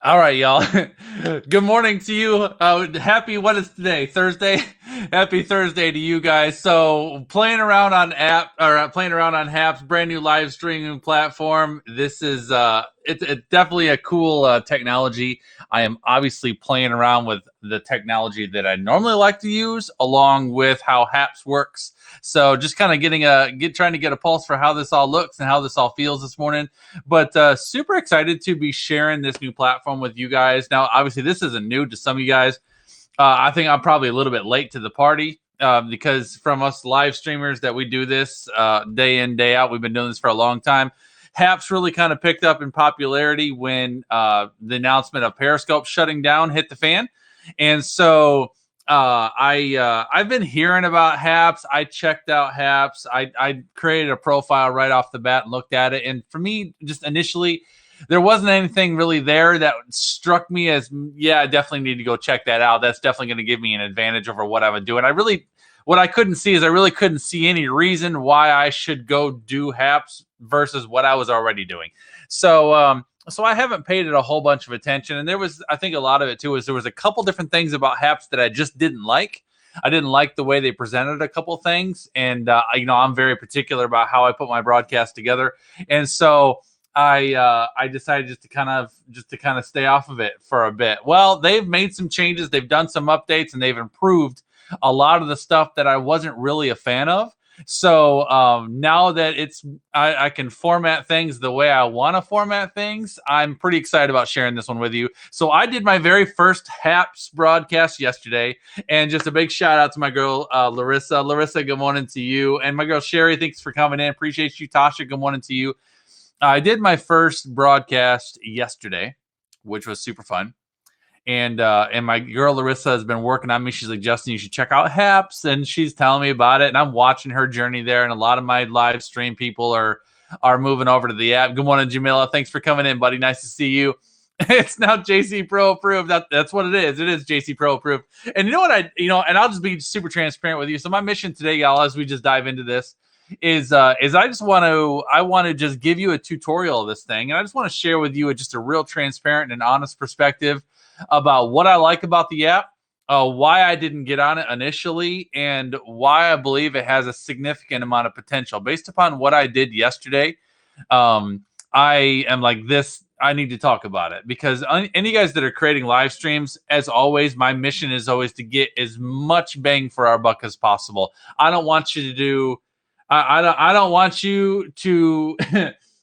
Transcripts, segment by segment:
All right, y'all. Good morning to you. Happy, what is today? Thursday? Happy Thursday to you guys. So, playing around on playing around on Happs, brand new live streaming platform. This is it's definitely a cool technology. I am obviously playing around with the technology that I normally like to use, along with how Happs works. So, just kind of trying to get a pulse for how this all looks and how this all feels this morning. But super excited to be sharing this new platform with you guys. Now, obviously, this isn't new to some of you guys. I think I'm probably a little bit late to the party because from us live streamers that we do this day in, day out, we've been doing this for a long time. Happs really kind of picked up in popularity when the announcement of Periscope shutting down hit the fan. And so I've been hearing about Happs. I checked out Happs. I created a profile right off the bat and looked at it. And for me, just initially, there wasn't anything really there that struck me as, yeah, I definitely need to go check that out. That's definitely going to give me an advantage over what I would do. And what I couldn't see is I really couldn't see any reason why I should go do Happs versus what I was already doing. So I haven't paid it a whole bunch of attention. And I think a lot of it too is there was a couple different things about Happs that I just didn't like. I didn't like the way they presented a couple things. And, I'm very particular about how I put my broadcast together. And so I decided just to kind of stay off of it for a bit. Well, they've made some changes. They've done some updates and they've improved a lot of the stuff that I wasn't really a fan of. So now that I can format things the way I want to format things, I'm pretty excited about sharing this one with you. So I did my very first Happs broadcast yesterday, and just a big shout out to my girl Larissa. Larissa, good morning to you, and my girl Sherry. Thanks for coming in. Appreciate you, Tasha. Good morning to you. I did my first broadcast yesterday, which was super fun. And my girl Larissa has been working on me. She's like, Justin, you should check out Happs, and she's telling me about it. And I'm watching her journey there. And a lot of my live stream people are moving over to the app. Good morning, Jamila. Thanks for coming in, buddy. Nice to see you. It's now JC Pro approved. That's what it is. It is JC Pro approved. And you know what and I'll just be super transparent with you. So my mission today, y'all, as we just dive into this, is I want to just give you a tutorial of this thing, and I just want to share with you just a real transparent and honest perspective about what I like about the app, why I didn't get on it initially, and why I believe it has a significant amount of potential. Based upon what I did yesterday, I am like this. I need to talk about it because any guys that are creating live streams, as always, my mission is always to get as much bang for our buck as possible. I don't want you to do. I don't want you to.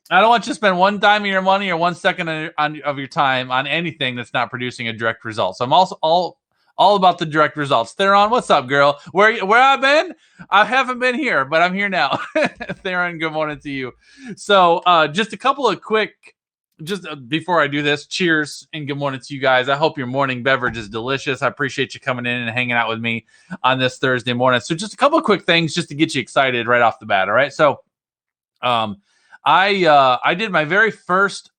I don't want you to spend one time of your money or 1 second of your time on anything that's not producing a direct result. So I'm also all about the direct results. Theron, what's up, girl? Where I've been? I haven't been here, but I'm here now. Theron, good morning to you. So just a couple of quick, before I do this, cheers and good morning to you guys. I hope your morning beverage is delicious. I appreciate you coming in and hanging out with me on this Thursday morning. So just a couple of quick things just to get you excited right off the bat. All right. So I did my very first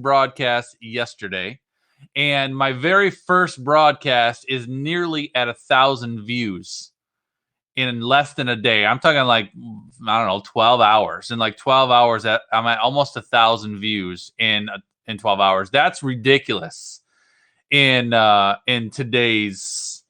broadcast yesterday, and my very first broadcast is nearly at 1,000 views in less than a day. I'm talking like, I don't know, 12 hours. In like 12 hours, I'm at almost 1,000 views in 12 hours. That's ridiculous in today's,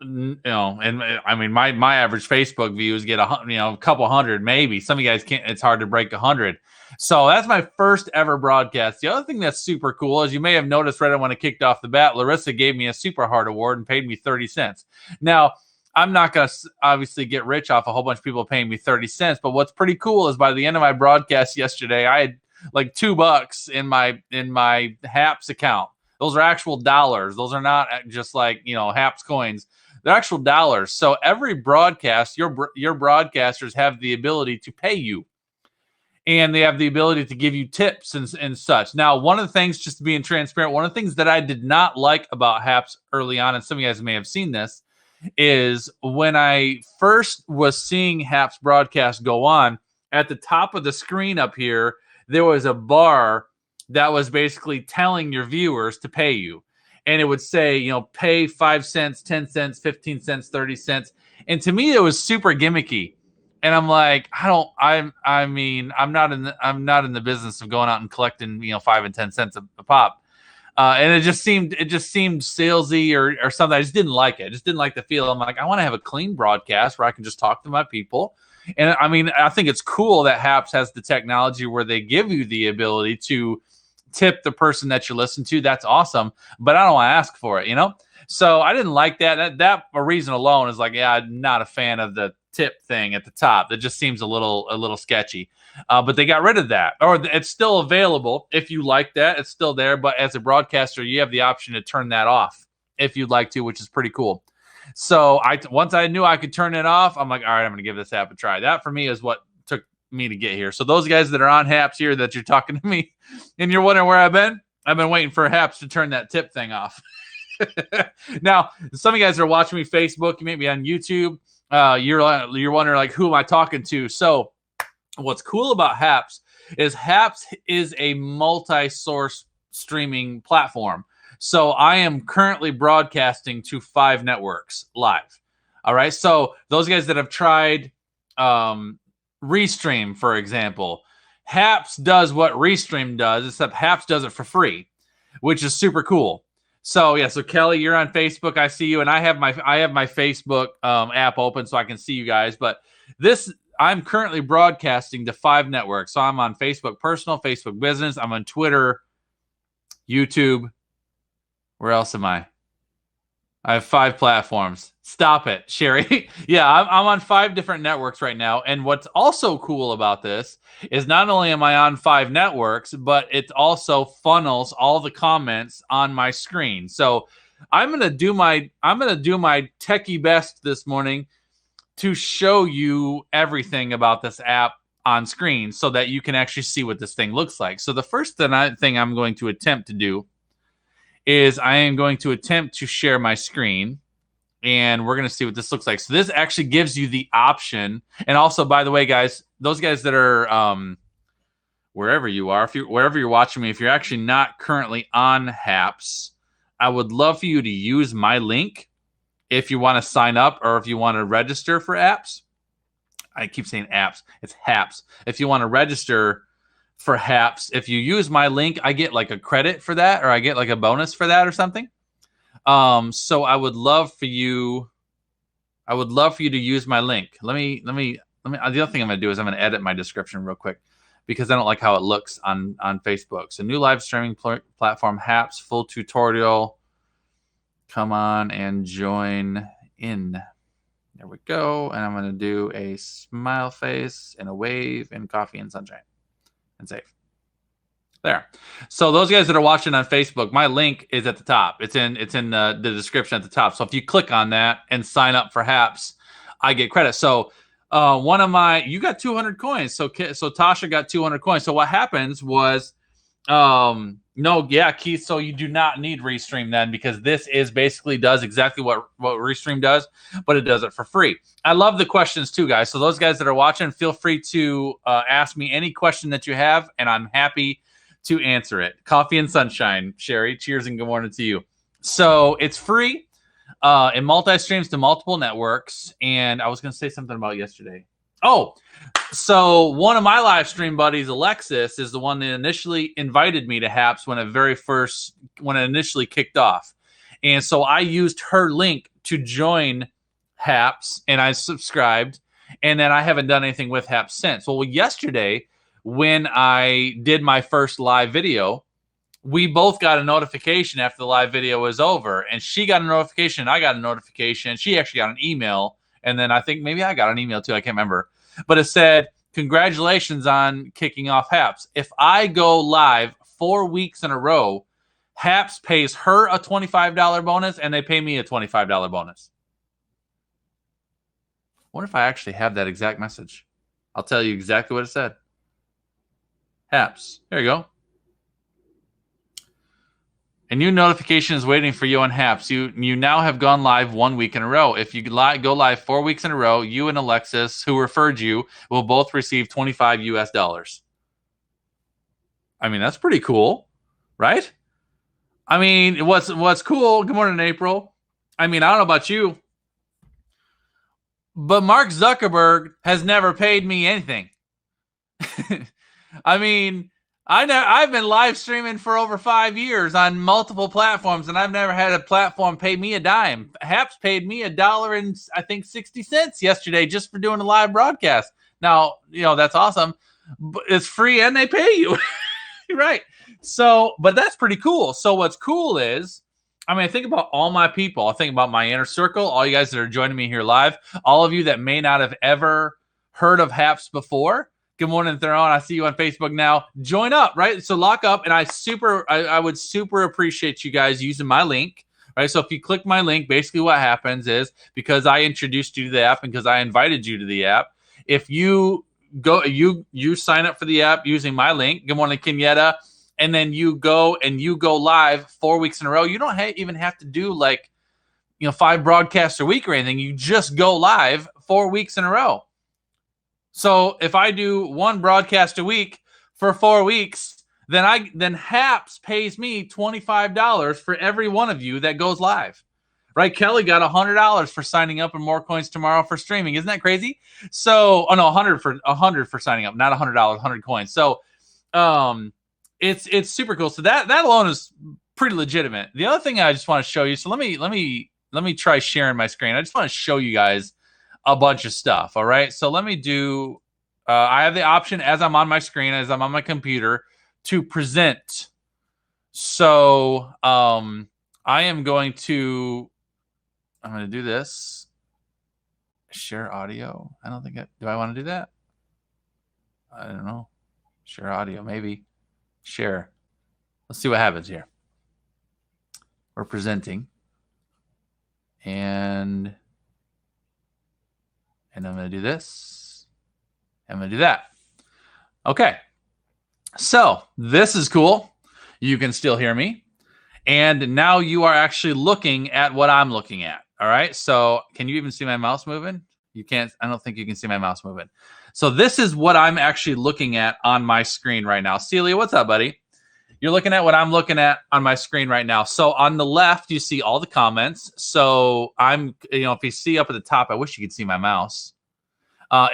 and I mean, my average Facebook views get a couple hundred, maybe. Some of you guys can't. It's hard to break 100. So that's my first ever broadcast. The other thing that's super cool, as you may have noticed right when it kicked off the bat, Larissa gave me a Super Heart Award and paid me 30 cents. Now, I'm not going to obviously get rich off a whole bunch of people paying me 30 cents. But what's pretty cool is by the end of my broadcast yesterday, I had like $2 in my Happs account. Those are actual dollars. Those are not just like, Happs coins. They're actual dollars. So every broadcast, your broadcasters have the ability to pay you. And they have the ability to give you tips and such. Now, one of the things, just being transparent, one of the things that I did not like about Happs early on, and some of you guys may have seen this, is when I first was seeing Happs broadcast go on, at the top of the screen up here, there was a bar that was basically telling your viewers to pay you. And it would say, pay 5 cents, 10 cents, 15 cents, 30 cents. And to me, it was super gimmicky And I'm like, I mean, I'm not in the business of going out and collecting, 5 and 10 cents a pop. And it just seemed salesy or something. I just didn't like it. I just didn't like the feel. I'm like, I want to have a clean broadcast where I can just talk to my people. And I mean, I think it's cool that Happs has the technology where they give you the ability to tip the person that you listen to. That's awesome. But I don't want to ask for it. So I didn't like that. That a reason alone is like, yeah, I'm not a fan of the tip thing at the top. That just seems a little sketchy. But they got rid of that, or it's still available if you like that. It's still there, but as a broadcaster, you have the option to turn that off if you'd like to, which is pretty cool. So once I knew I could turn it off, I'm like, all right, I'm going to give this app a try. That for me is what took me to get here. So those guys that are on Happs here that you're talking to me, and you're wondering where I've been waiting for Happs to turn that tip thing off. Now, some of you guys are watching me Facebook, you may be on YouTube. You're wondering like, who am I talking to? So what's cool about Happs is a multi-source streaming platform. So I am currently broadcasting to 5 networks live. All right. So those guys that have tried RESTREAM, for example, Happs does what RESTREAM does, except Happs does it for free, which is super cool. So yeah, so Kelly, you're on Facebook. I see you, and I have my Facebook app open so I can see you guys. But I'm currently broadcasting to 5 networks. So I'm on Facebook Personal, Facebook Business. I'm on Twitter, YouTube. Where else am I? I have 5 platforms. Stop it, Sherry. Yeah, I'm on 5 different networks right now. And what's also cool about this is not only am I on 5 networks, but it also funnels all the comments on my screen. So I'm gonna do my techie best this morning to show you everything about this app on screen so that you can actually see what this thing looks like. So the first thing I'm going to attempt to do is I am going to attempt to share my screen, and we're going to see what this looks like. So this actually gives you the option. And also, by the way, guys, those guys that are wherever you are, wherever you're watching me, if you're actually not currently on Happs, I would love for you to use my link if you want to sign up or if you want to register for apps. I keep saying apps. It's Happs. If you want to register for Happs, if you use my link, I get like a credit for that, or I get like a bonus for that or something. So I would love for you to use my link. Let me the other thing I'm going to do is I'm going to edit my description real quick because I don't like how it looks on Facebook. So new live streaming platform, Happs, full tutorial. Come on and join in. There we go. And I'm going to do a smile face and a wave and coffee and sunshine. And save. There. So those guys that are watching on Facebook, my link is at the top. It's in the description at the top. So if you click on that and sign up for Happs, I get credit. So you got 200 coins. So Tasha got 200 coins. So what happens was, Keith. So you do not need RESTREAM then, because this basically does exactly what RESTREAM does, but it does it for free. I love the questions too, guys. So those guys that are watching, feel free to ask me any question that you have, and I'm happy to answer it. Coffee and sunshine, Sherry. Cheers and good morning to you. So it's free. It multi-streams to multiple networks. And I was going to say something about yesterday. Oh, so one of my live stream buddies, Alexis, is the one that initially invited me to Happs when it initially kicked off. And so I used her link to join Happs, and I subscribed, and then I haven't done anything with Happs since. Well, yesterday, when I did my first live video, we both got a notification after the live video was over, and she got a notification, I got a notification, she actually got an email, and then I think maybe I got an email too, I can't remember. But it said, congratulations on kicking off Happs. If I go live 4 weeks in a row, Happs pays her a $25 bonus, and they pay me a $25 bonus. What if I actually have that exact message? I'll tell you exactly what it said. Happs. There you go. A new notification is waiting for you on Happs. You now have gone live 1 week in a row. If you go live 4 weeks in a row, you and Alexis, who referred you, will both receive $25 US. I mean, that's pretty cool, right? I mean, what's cool? Good morning, April. I mean, I don't know about you, But Mark Zuckerberg has never paid me anything. I mean, I've been live streaming for over 5 years on multiple platforms, and I've never had a platform pay me a dime. Happs paid me $1 and I think 60 cents yesterday just for doing a live broadcast. Now, that's awesome. But it's free and they pay you. Right. So, but that's pretty cool. So what's cool is, I think about all my people. I think about my inner circle, all you guys that are joining me here live, all of you that may not have ever heard of Happs before. Good morning, Theron. I see you on Facebook now. Join up, right? So lock up, and I would super appreciate you guys using my link, right? So if you click my link, basically what happens is, because I introduced you to the app and because I invited you to the app, if you go, you sign up for the app using my link. Good morning, Kenyatta. And then you go live 4 weeks in a row. You don't even have to do 5 broadcasts a week or anything. You just go live 4 weeks in a row. So if I do 1 broadcast a week for 4 weeks, then Happs pays me $25 for every one of you that goes live. Right? Kelly got $100 for signing up and more coins tomorrow for streaming. Isn't that crazy? So, oh no, 100 for signing up, not $100, 100 coins. So, it's super cool. So that alone is pretty legitimate. The other thing I just want to show you. So let me try sharing my screen. I just want to show you guys a bunch of stuff. All right. So let me do. I have the option as I'm on my screen, as I'm on my computer, to present. So I'm going to do this. Share audio. I don't think do I want to do that? I don't know. Share audio, maybe. Share. Let's see what happens here. We're presenting. And I'm going to do this. I'm going to do that. Okay. So this is cool. You can still hear me. And now you are actually looking at what I'm looking at. All right. So can you even see my mouse moving? You can't. I don't think you can see my mouse moving. So this is what I'm actually looking at on my screen right now. Celia, what's up, buddy? You're looking at what I'm looking at on my screen right now. So on the left, you see all the comments. So if you see up at the top, I wish you could see my mouse.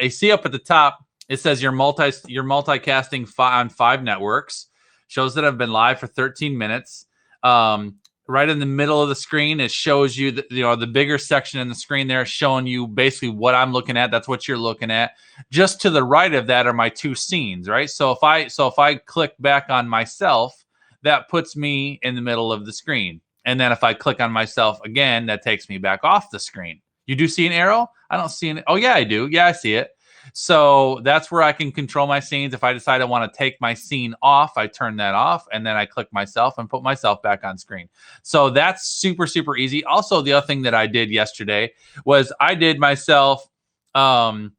You see up at the top, it says you're multicasting on 5 networks. Shows that I've been live for 13 minutes. Right in the middle of the screen, it shows you the bigger section in the screen there, showing you basically what I'm looking at. That's what you're looking at. Just to the right of that are my 2 scenes, right? So if I click back on myself, that puts me in the middle of the screen. And then if I click on myself again, that takes me back off the screen. You do see an arrow? I don't see an. Oh yeah, I do. Yeah, I see it. So that's where I can control my scenes. If I decide I want to take my scene off, I turn that off, and then I click myself and put myself back on screen. So that's super, super easy. Also, the other thing that I did yesterday was I did myself. I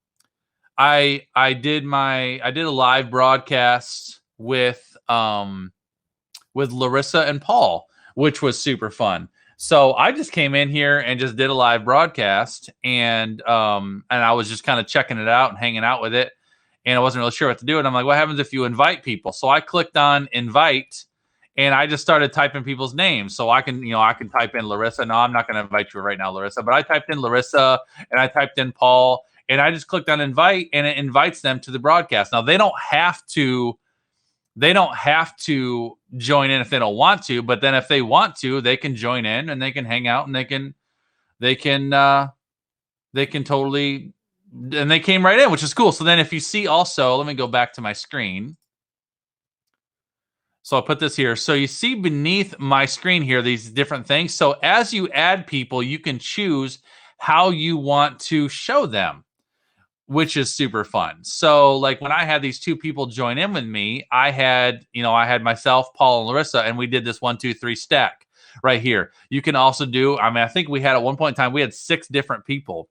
did a live broadcast with Larissa and Paul, which was super fun. So I just came in here and just did a live broadcast, and I was just kind of checking it out and hanging out with it, and I wasn't really sure what to do. And I'm like, what happens if you invite people? So I clicked on invite, and I just started typing people's names. So I can type in Larissa. No, I'm not going to invite you right now, Larissa, but I typed in Larissa and I typed in Paul, and I just clicked on invite, and it invites them to the broadcast. Now they don't have to join in if they don't want to, but then if they want to, they can join in and they can hang out, and they can totally, and they came right in, which is cool. So then if you see also, let me go back to my screen. So I'll put this here. So you see beneath my screen here, these different things. So as you add people, you can choose how you want to show them, which is super fun. So like when I had these 2 people join in with me, I had myself, Paul, and Larissa, and we did this 1, 2, 3 stack right here. You can also do, I think we had at one point in time, we had 6 different people,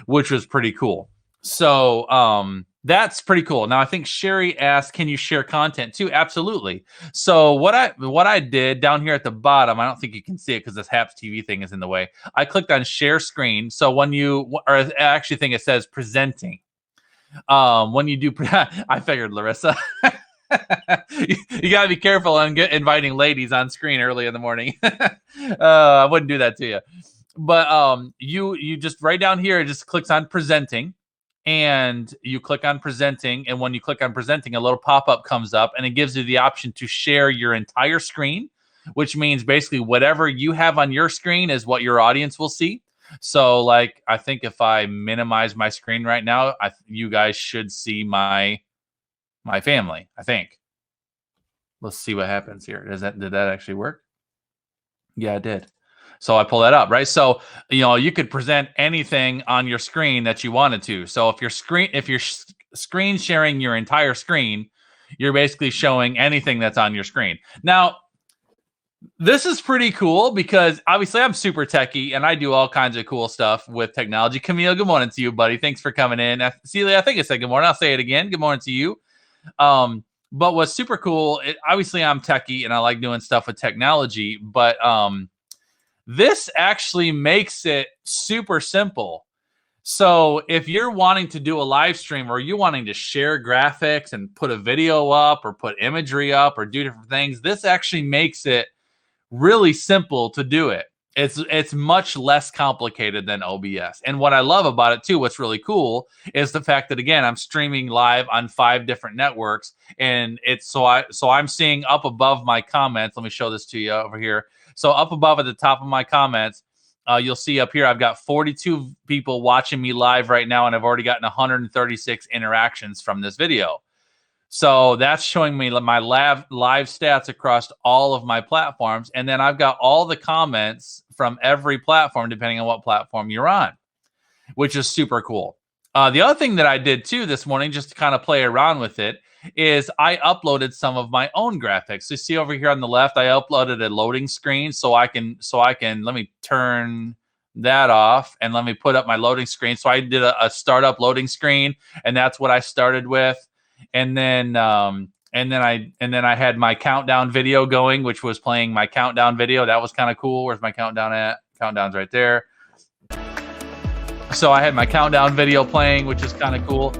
which was pretty cool. So that's pretty cool. Now I think Sherry asked, can you share content too? Absolutely. So what I did down here at the bottom, I don't think you can see it because this Happs TV thing is in the way. I clicked on share screen. So when I actually think it says presenting. When you do, I figured, Larissa, you got to be careful on inviting ladies on screen early in the morning. I wouldn't do that to you. But you just right down here, it just clicks on presenting, and you click on presenting, and when you click on presenting, a little pop-up comes up, and it gives you the option to share your entire screen, which means basically whatever you have on your screen is what your audience will see. So, like, I think if I minimize my screen right now, you guys should see my family, I think. Let's see what happens here. Did that actually work? Yeah, it did. So I pull that up, right? So, you could present anything on your screen that you wanted to. So if you're screen sharing your entire screen, you're basically showing anything that's on your screen. Now, this is pretty cool because obviously I'm super techie and I do all kinds of cool stuff with technology. Camille, good morning to you, buddy. Thanks for coming in. Celia, I think I said good morning. I'll say it again. Good morning to you. But what's super cool, obviously I'm techie and I like doing stuff with technology, but this actually makes it super simple. So if you're wanting to do a live stream or you're wanting to share graphics and put a video up or put imagery up or do different things, this actually makes it really simple to do it. It's much less complicated than OBS. And what I love about it too, what's really cool, is the fact that, again, I'm streaming live on 5 different networks, and so I'm seeing up above my comments. Let me show this to you over here. So up above at the top of my comments, you'll see up here I've got 42 people watching me live right now, and I've already gotten 136 interactions from this video. So that's showing me my live stats across all of my platforms. And then I've got all the comments from every platform, depending on what platform you're on, which is super cool. The other thing that I did too this morning, just to kind of play around with it, is I uploaded some of my own graphics. So you see over here on the left, I uploaded a loading screen so I can, let me turn that off and let me put up my loading screen. So I did a startup loading screen, and that's what I started with. And then I had my countdown video going, which was playing my countdown video. That was kind of cool. Where's my countdown at? Countdown's right there. So I had my countdown video playing, which is kind of cool.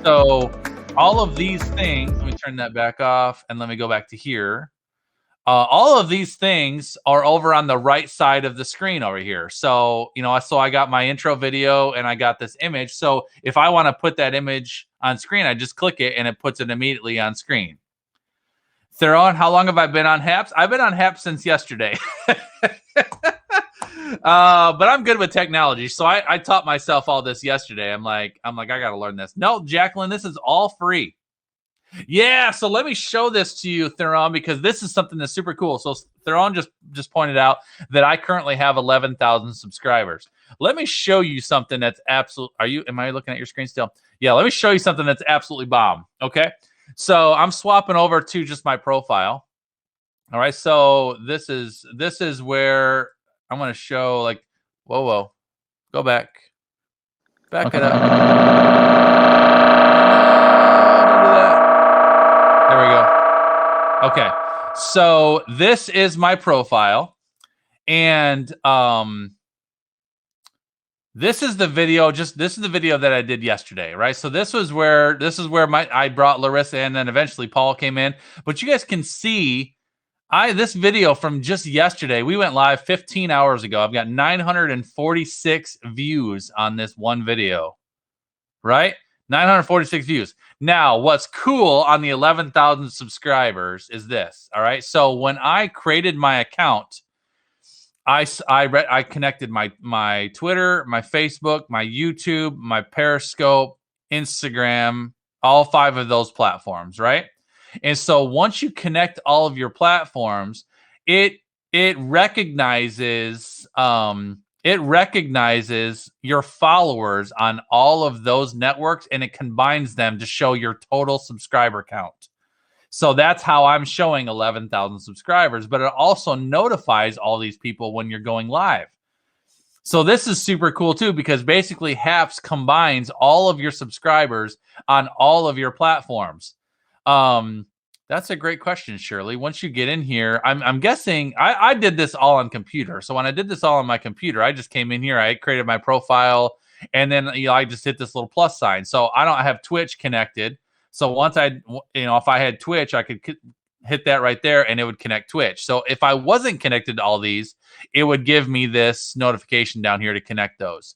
So all of these things, let me turn that back off and let me go back to here. All of these things are over on the right side of the screen over here. So, so I got my intro video and I got this image. So if I want to put that image on screen, I just click it and it puts it immediately on screen. Theron, how long have I been on Happs? I've been on Happs since yesterday. But I'm good with technology. So I taught myself all this yesterday. I'm like, I got to learn this. No, Jacqueline, this is all free. Yeah, so let me show this to you, Theron, because this is something that's super cool. So Theron just pointed out that I currently have 11,000 subscribers. Let me show you something that's am I looking at your screen still? Yeah, let me show you something that's absolutely bomb, okay? So I'm swapping over to just my profile. All right, so this is where I'm going to show, like, whoa, go back. Back it up. There we go. Okay. So this is my profile. And this is the video that I did yesterday, right? So this is where I brought Larissa and then eventually Paul came in. But you guys can see this video from just yesterday. We went live 15 hours ago. I've got 946 views on this one video, right? 946 views. Now, what's cool on the 11,000 subscribers is this, all right? So when I created my account, I connected my Twitter, my Facebook, my YouTube, my Periscope, Instagram, all 5 of those platforms, right? And so once you connect all of your platforms, it recognizes your followers on all of those networks, and it combines them to show your total subscriber count. So that's how I'm showing 11,000 subscribers, but it also notifies all these people when you're going live. So this is super cool too, because basically Happs combines all of your subscribers on all of your platforms. That's a great question, Shirley. Once you get in here, I'm guessing I did this all on computer. So when I did this all on my computer, I just came in here, I created my profile, and then I just hit this little plus sign. So I don't have Twitch connected. So once if I had Twitch, I could hit that right there, and it would connect Twitch. So if I wasn't connected to all these, it would give me this notification down here to connect those.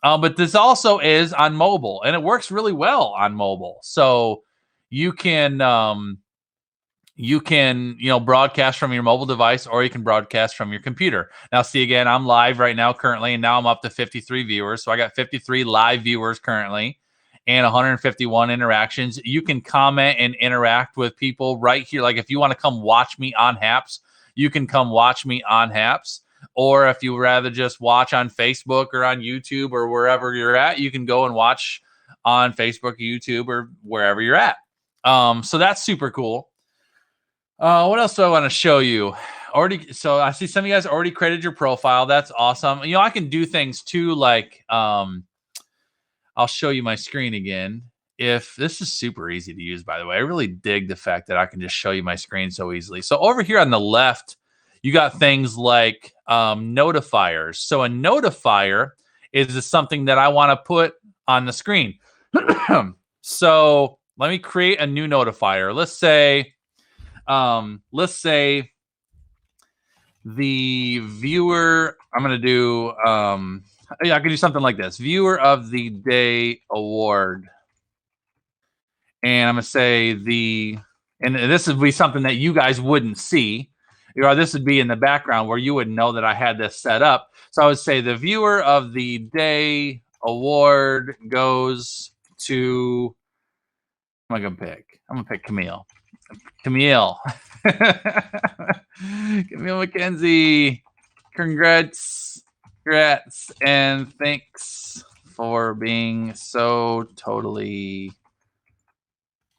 But this also is on mobile, and it works really well on mobile. So you can broadcast from your mobile device, or you can broadcast from your computer. Now, see, again, I'm live right now currently, and now I'm up to 53 viewers. So I got 53 live viewers currently and 151 interactions. You can comment and interact with people right here. Like if you want to come watch me on Happs, you can come watch me on Happs. Or if you rather just watch on Facebook or on YouTube or wherever you're at, you can go and watch on Facebook, YouTube, or wherever you're at. So that's super cool. What else do I want to show you? So I see some of you guys already created your profile. That's awesome. I can do things too, like I'll show you my screen again. If this is super easy to use, by the way, I really dig the fact that I can just show you my screen so easily. So over here on the left, you got things like notifiers. So a notifier is something that I want to put on the screen. So let me create a new notifier. Let's say the viewer, I'm going to do, I could do something like this. Viewer of the Day Award. And I'm going to say and this would be something that you guys wouldn't see. This would be in the background where you would know that I had this set up. So I would say the viewer of the Day Award goes to, what am I going to pick? I'm going to pick Camille. Camille McKenzie, congrats, and thanks for being so totally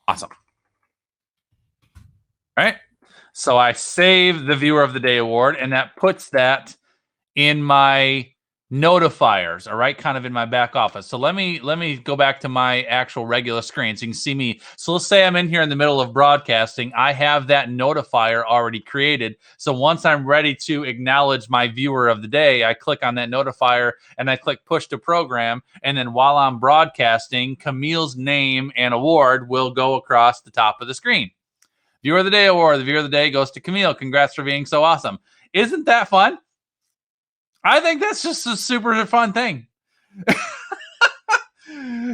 awesome. All right. So I save the Viewer of the Day Award, and that puts that in my notifiers, all right, kind of in my back office. So let me go back to my actual regular screen so you can see me. So let's say I'm in here in the middle of broadcasting. I have that notifier already created. So once I'm ready to acknowledge my viewer of the day, I click on that notifier and I click push to program. And then while I'm broadcasting, Camille's name and award will go across the top of the screen. Viewer of the Day Award. The Viewer of the Day goes to Camille. Congrats for being so awesome. Isn't that fun? I think that's just a super fun thing.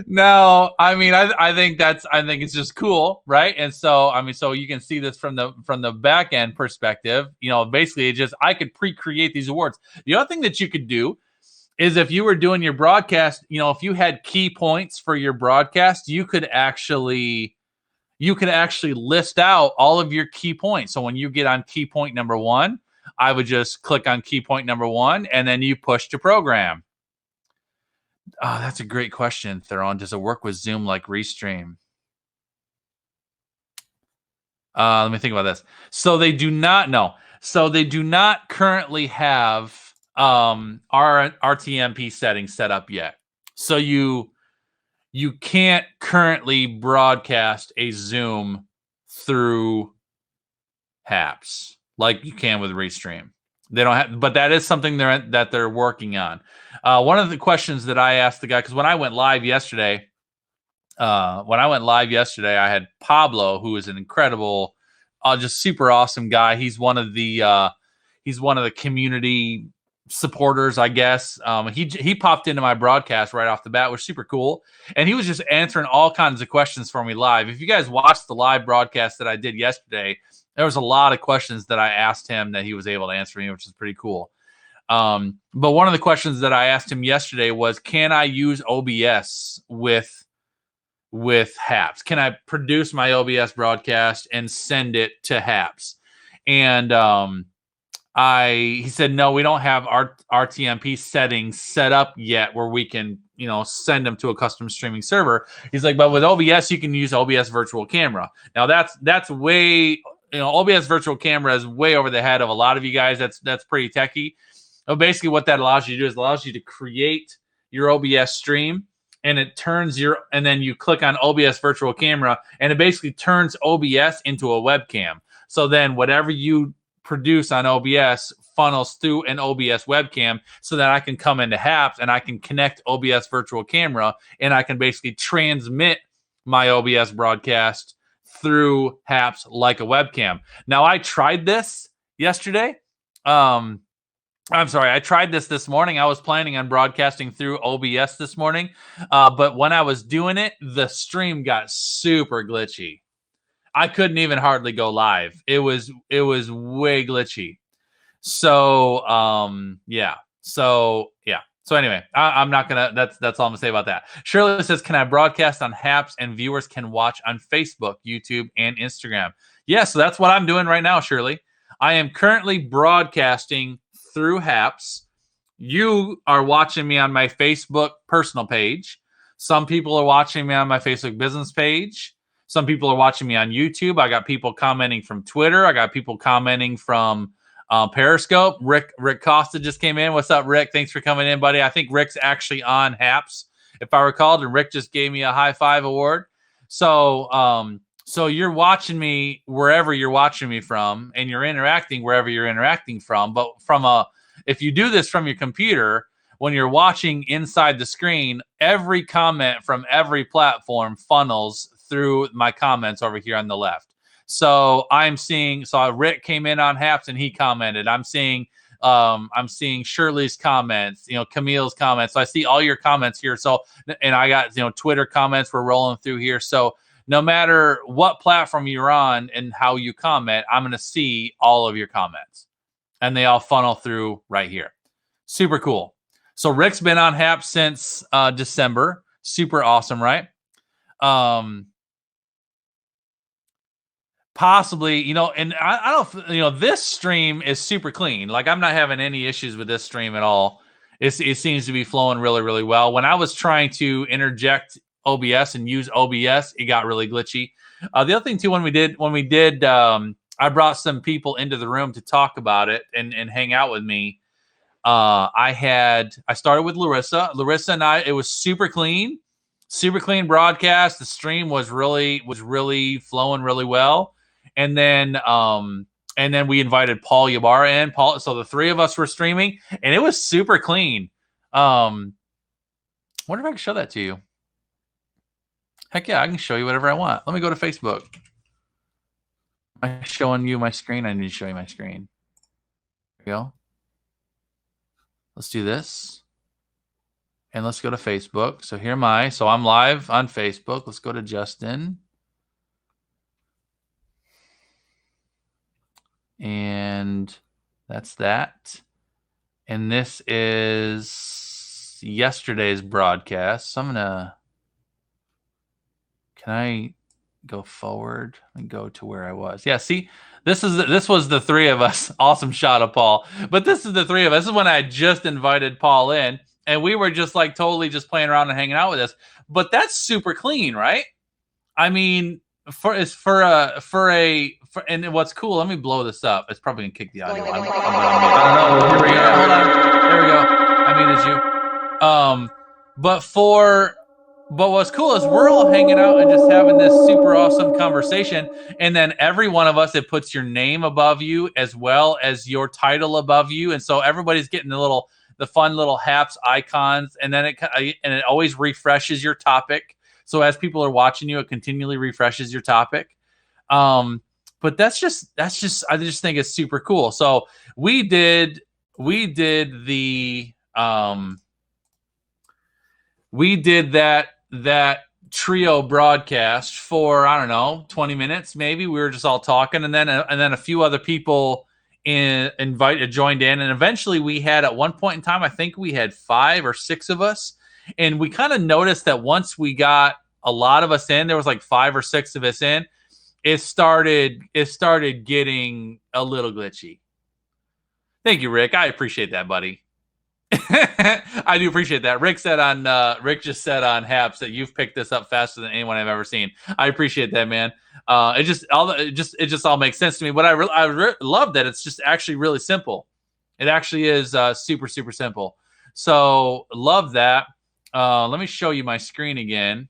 Now, I mean, I think it's just cool, right? And so, I mean, so you can see this from the back end perspective. Basically, I could pre-create these awards. The other thing that you could do is if you were doing your broadcast, if you had key points for your broadcast, you could actually list out all of your key points. So when you get on key point number 1, I would just click on key point number 1, and then you push to program. Oh, that's a great question, Theron. Does it work with Zoom like RESTREAM? Let me think about this. So they do not know. So they do not currently have our RTMP settings set up yet. So you can't currently broadcast a Zoom through Happs like you can with RESTREAM. They don't have, but that is something that they're working on. One of the questions that I asked the guy, because when I went live yesterday, I had Pablo, who is an incredible, just super awesome guy. He's one of the community supporters, I guess. He popped into my broadcast right off the bat, which was super cool. And he was just answering all kinds of questions for me live. If you guys watched the live broadcast that I did yesterday, there was a lot of questions that I asked him that he was able to answer me, which is pretty cool. But one of the questions that I asked him yesterday was, can I use OBS with Happs? Can I produce my OBS broadcast and send it to Happs? And he said, no, we don't have our RTMP settings set up yet where we can, send them to a custom streaming server. He's like, but with OBS, you can use OBS virtual camera. Now that's way, OBS virtual camera is way over the head of a lot of you guys. That's pretty techy. But basically what that allows you to do is allows you to create your OBS stream, and and then you click on OBS virtual camera, and it basically turns OBS into a webcam. So then whatever you produce on OBS funnels through an OBS webcam, so that I can come into Happs and I can connect OBS virtual camera, and I can basically transmit my OBS broadcast through Happs like a webcam. Now, I tried this yesterday. I'm sorry, I tried this morning. I was planning on broadcasting through OBS this morning, but when I was doing it, the stream got super glitchy. I couldn't even hardly go live. It was way glitchy. So yeah. So anyway, I'm not gonna. That's all I'm gonna say about that. Shirley says, "Can I broadcast on Happs and viewers can watch on Facebook, YouTube, and Instagram?" Yeah, so that's what I'm doing right now, Shirley. I am currently broadcasting through Happs. You are watching me on my Facebook personal page. Some people are watching me on my Facebook business page. Some people are watching me on YouTube. I got people commenting from Twitter. I got people commenting from Periscope. Rick Costa just came in. What's up, Rick? Thanks for coming in, buddy. I think Rick's actually on Happs, if I recall, and Rick just gave me a high five award. So you're watching me wherever you're watching me from, and you're interacting wherever you're interacting from. But if you do this from your computer, when you're watching inside the screen, every comment from every platform funnels through my comments over here on the left. So Rick came in on Happs and he commented. I'm seeing Shirley's comments, Camille's comments. So I see all your comments here. So, and I got, Twitter comments we're rolling through here. So no matter what platform you're on and how you comment, I'm going to see all of your comments, and they all funnel through right here. Super cool. So Rick's been on Happs since December. Super awesome, right? Possibly, and I don't, this stream is super clean. Like, I'm not having any issues with this stream at all. It seems to be flowing really, really well. When I was trying to interject OBS and use OBS, it got really glitchy. The other thing too, when we did, I brought some people into the room to talk about it and hang out with me. I started with Larissa. Larissa and it was super clean broadcast. The stream was really flowing really well. And then we invited Paul Ybarra in. So the three of us were streaming, and it was super clean. Wonder if I can show that to you. Heck yeah, I can show you whatever I want. Let me go to Facebook. Am I showing you my screen? I need to show you my screen. There we go. Let's do this. And let's go to Facebook. So here am I. So I'm live on Facebook. Let's go to Justin. And that's that. And this is yesterday's broadcast. So I'm gonna. Can I go forward and go to where I was? Yeah, see, this was the three of us. Awesome shot of Paul. But this is the three of us. This is when I just invited Paul in, and we were just like totally just playing around and hanging out with us. But that's super clean, right? I mean, and what's cool, let me blow this up. It's probably gonna kick the audio. I don't know. Here we go. Hold on. There we go. I muted you. But what's cool is we're all hanging out and just having this super awesome conversation. And then every one of us, it puts your name above you as well as your title above you. And so everybody's getting the fun little Happs icons. And then it always refreshes your topic. So as people are watching you, it continually refreshes your topic. But that's just I just think it's super cool. So we did that trio broadcast for, I don't know, 20 minutes maybe. We were just all talking, and then a few other people joined in, and eventually we had, at one point in time, I think we had 5 or 6 of us, and we kind of noticed that once we got a lot of us in, there was like 5 or 6 of us in, it started getting a little glitchy. Thank you, Rick. I appreciate that, buddy. I do appreciate that. Rick just said on Happs that you've picked this up faster than anyone I've ever seen. I appreciate that, man. It just all makes sense to me. But I love that it's just actually really simple. It actually is super, super simple. So love that. Let me show you my screen again,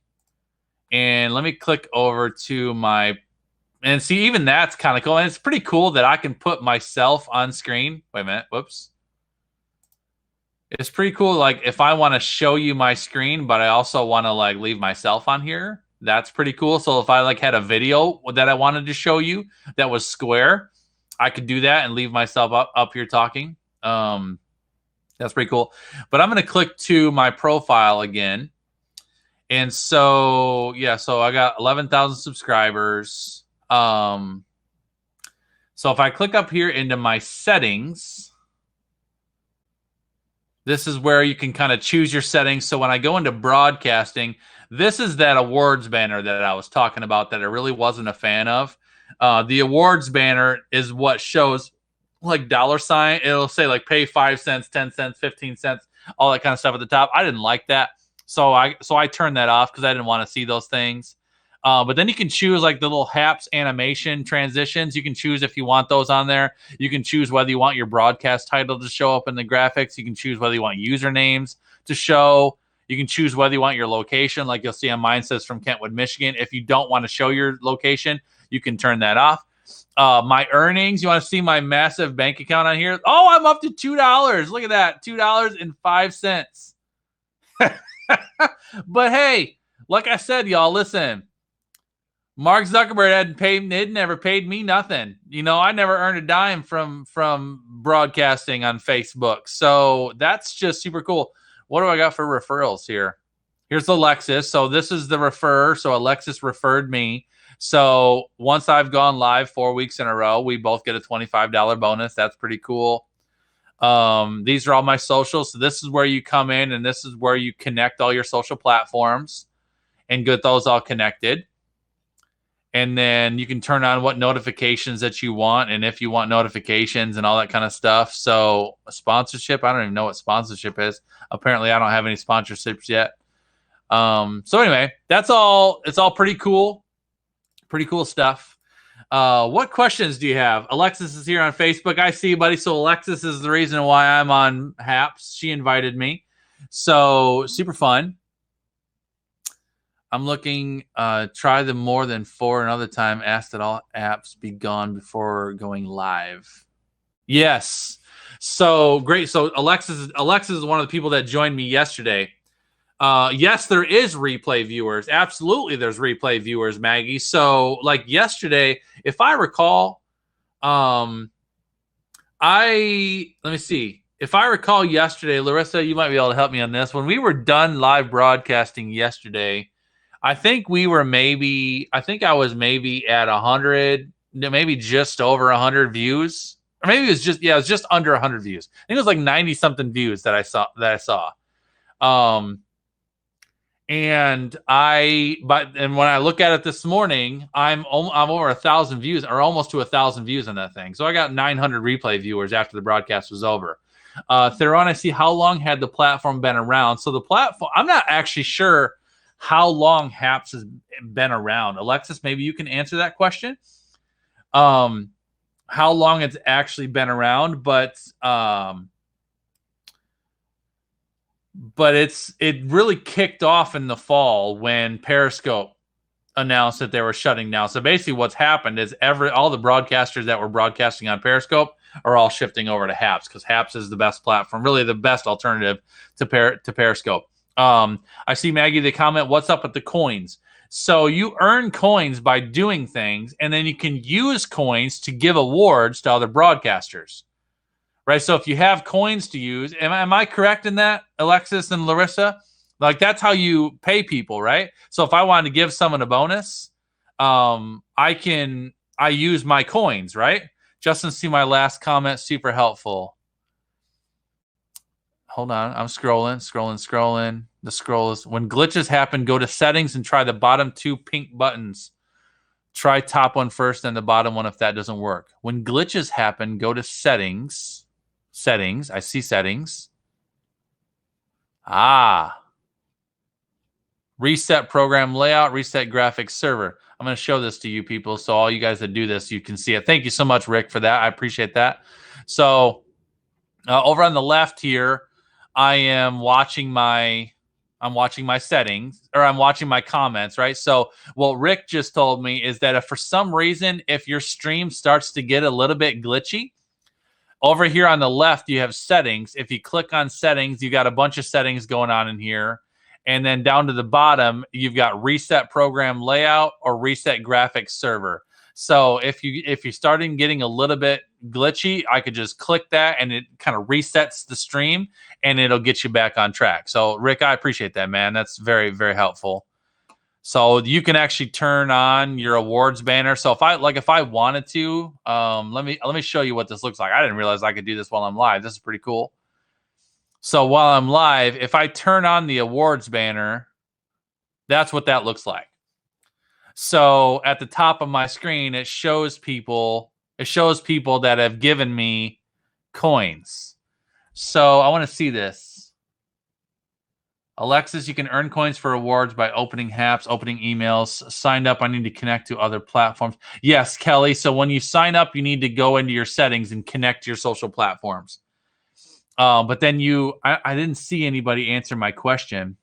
and let me click over to and see, even that's kind of cool. And it's pretty cool that I can put myself on screen. Wait a minute. Whoops. It's pretty cool. Like, if I want to show you my screen, but I also want to like leave myself on here, That's pretty cool. So if I like had a video that I wanted to show you that was square, I could do that and leave myself up here talking. That's pretty cool. But I'm going to click to my profile again. And so, yeah, so I got 11,000 subscribers. So if I click up here into my settings, this is where you can kind of choose your settings. So when I go into broadcasting, this is that awards banner that I was talking about that I really wasn't a fan of. The awards banner is what shows like $. It'll say like pay 5 cents, 10 cents, 15 cents, all that kind of stuff at the top. I didn't like that. So I turned that off because I didn't want to see those things. But then you can choose like the little Happs animation transitions. You can choose if you want those on there. You can choose whether you want your broadcast title to show up in the graphics. You can choose whether you want usernames to show. You can choose whether you want your location. Like you'll see on mine says from Kentwood, Michigan. If you don't want to show your location, you can turn that off. My earnings, you want to see my massive bank account on here? Oh, I'm up to $2. Look at that, $2.05. But hey, like I said, y'all, listen. Mark Zuckerberg never paid me nothing. You know, I never earned a dime from broadcasting on Facebook. So that's just super cool. What do I got for referrals here? Here's Alexis. So this is the refer. So Alexis referred me. So once I've gone live 4 weeks in a row, we both get a $25 bonus. That's pretty cool. These are all my socials. So this is where you come in and this is where you connect all your social platforms and get those all connected. And then you can turn on what notifications that you want and if you want notifications and all that kind of stuff. So a sponsorship, I don't even know what sponsorship is. Apparently I don't have any sponsorships yet. So anyway, that's all. It's all pretty cool. Pretty cool stuff. What questions do you have? Alexis is here on Facebook. I see you, buddy. So Alexis is the reason why I'm on Happs. She invited me. So super fun. I'm looking, try them more than 4 another time. Ask that all apps be gone before going live. Yes. So great. So Alexis is one of the people that joined me yesterday. Yes, there is replay viewers. Absolutely, there's replay viewers, Maggie. So like yesterday, if I recall, let me see. If I recall yesterday, Larissa, you might be able to help me on this. When we were done live broadcasting yesterday, I think I was maybe at 100, maybe just over 100 views. Or maybe it was just under 100 views. I think it was like 90 something views that I saw. And when I look at it this morning, I'm over 1,000 views, or almost to 1,000 views on that thing. So I got 900 replay viewers after the broadcast was over. Theron, I see, how long had the platform been around? So the platform, I'm not actually sure how long Happs has been around. Alexis, maybe you can answer that question. How long it's actually been around, but it really kicked off in the fall when Periscope announced that they were shutting down. So basically what's happened is all the broadcasters that were broadcasting on Periscope are all shifting over to Happs because Happs is the best platform, really the best alternative to Periscope. I see Maggie, the comment, what's up with the coins? So you earn coins by doing things, and then you can use coins to give awards to other broadcasters. Right, so if you have coins to use, am I correct in that, Alexis and Larissa? Like that's how you pay people, right? So if I wanted to give someone a bonus, I use my coins, right? Justin, see my last comment, super helpful. Hold on, I'm scrolling. The scroll is, when glitches happen, go to settings and try the bottom 2 pink buttons. Try top one first, then the bottom one if that doesn't work. When glitches happen, go to settings. Settings. I see settings. Reset program layout, reset graphics server. I'm going to show this to you people. So all you guys that do this, you can see it. Thank you so much, Rick, for that. I appreciate that. So over on the left here, I'm watching my settings, or I'm watching my comments, right? So what Rick just told me is that if for some reason, if your stream starts to get a little bit glitchy, over here on the left, you have settings. If you click on settings, you got a bunch of settings going on in here. And then down to the bottom, you've got reset program layout or reset graphics server. So if you're starting getting a little bit glitchy, I could just click that and it kind of resets the stream and it'll get you back on track. So Rick, I appreciate that, man. That's very, very helpful. So you can actually turn on your awards banner. So if I wanted to, let me show you what this looks like. I didn't realize I could do this while I'm live. This is pretty cool. So while I'm live, if I turn on the awards banner, that's what that looks like. So at the top of my screen, it shows people that have given me coins. So I want to see this. Alexis, you can earn coins for rewards by opening Happs, opening emails. Signed up, I need to connect to other platforms. Yes, Kelly. So when you sign up, you need to go into your settings and connect to your social platforms. But then I didn't see anybody answer my question.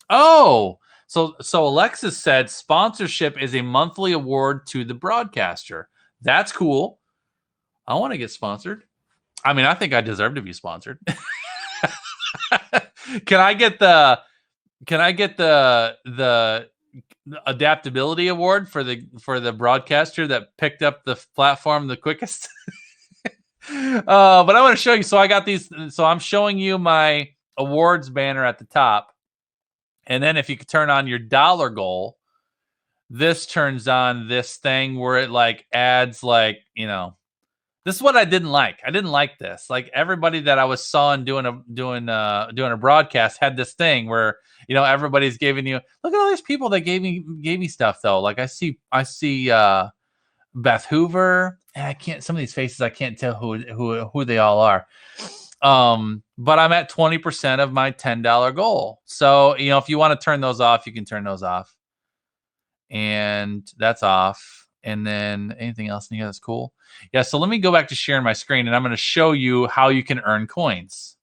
Oh, so Alexis said sponsorship is a monthly award to the broadcaster. That's cool. I want to get sponsored. I mean, I think I deserve to be sponsored. Can I get the adaptability award for the broadcaster that picked up the platform the quickest? But I want to show you. So I got these. So I'm showing you my awards banner at the top. And then if you could turn on your dollar goal, this turns on this thing where it like adds like, this is what I didn't like. I didn't like this. Like everybody that I was saw doing a broadcast had this thing where, everybody's giving you, look at all these people that gave me stuff though. Like I see Beth Hoover, and some of these faces I can't tell who they all are. But I'm at 20% of my $10 goal. So, if you want to turn those off, you can turn those off. And that's off. And then anything else in here that's cool? Yeah, so let me go back to sharing my screen and I'm going to show you how you can earn coins.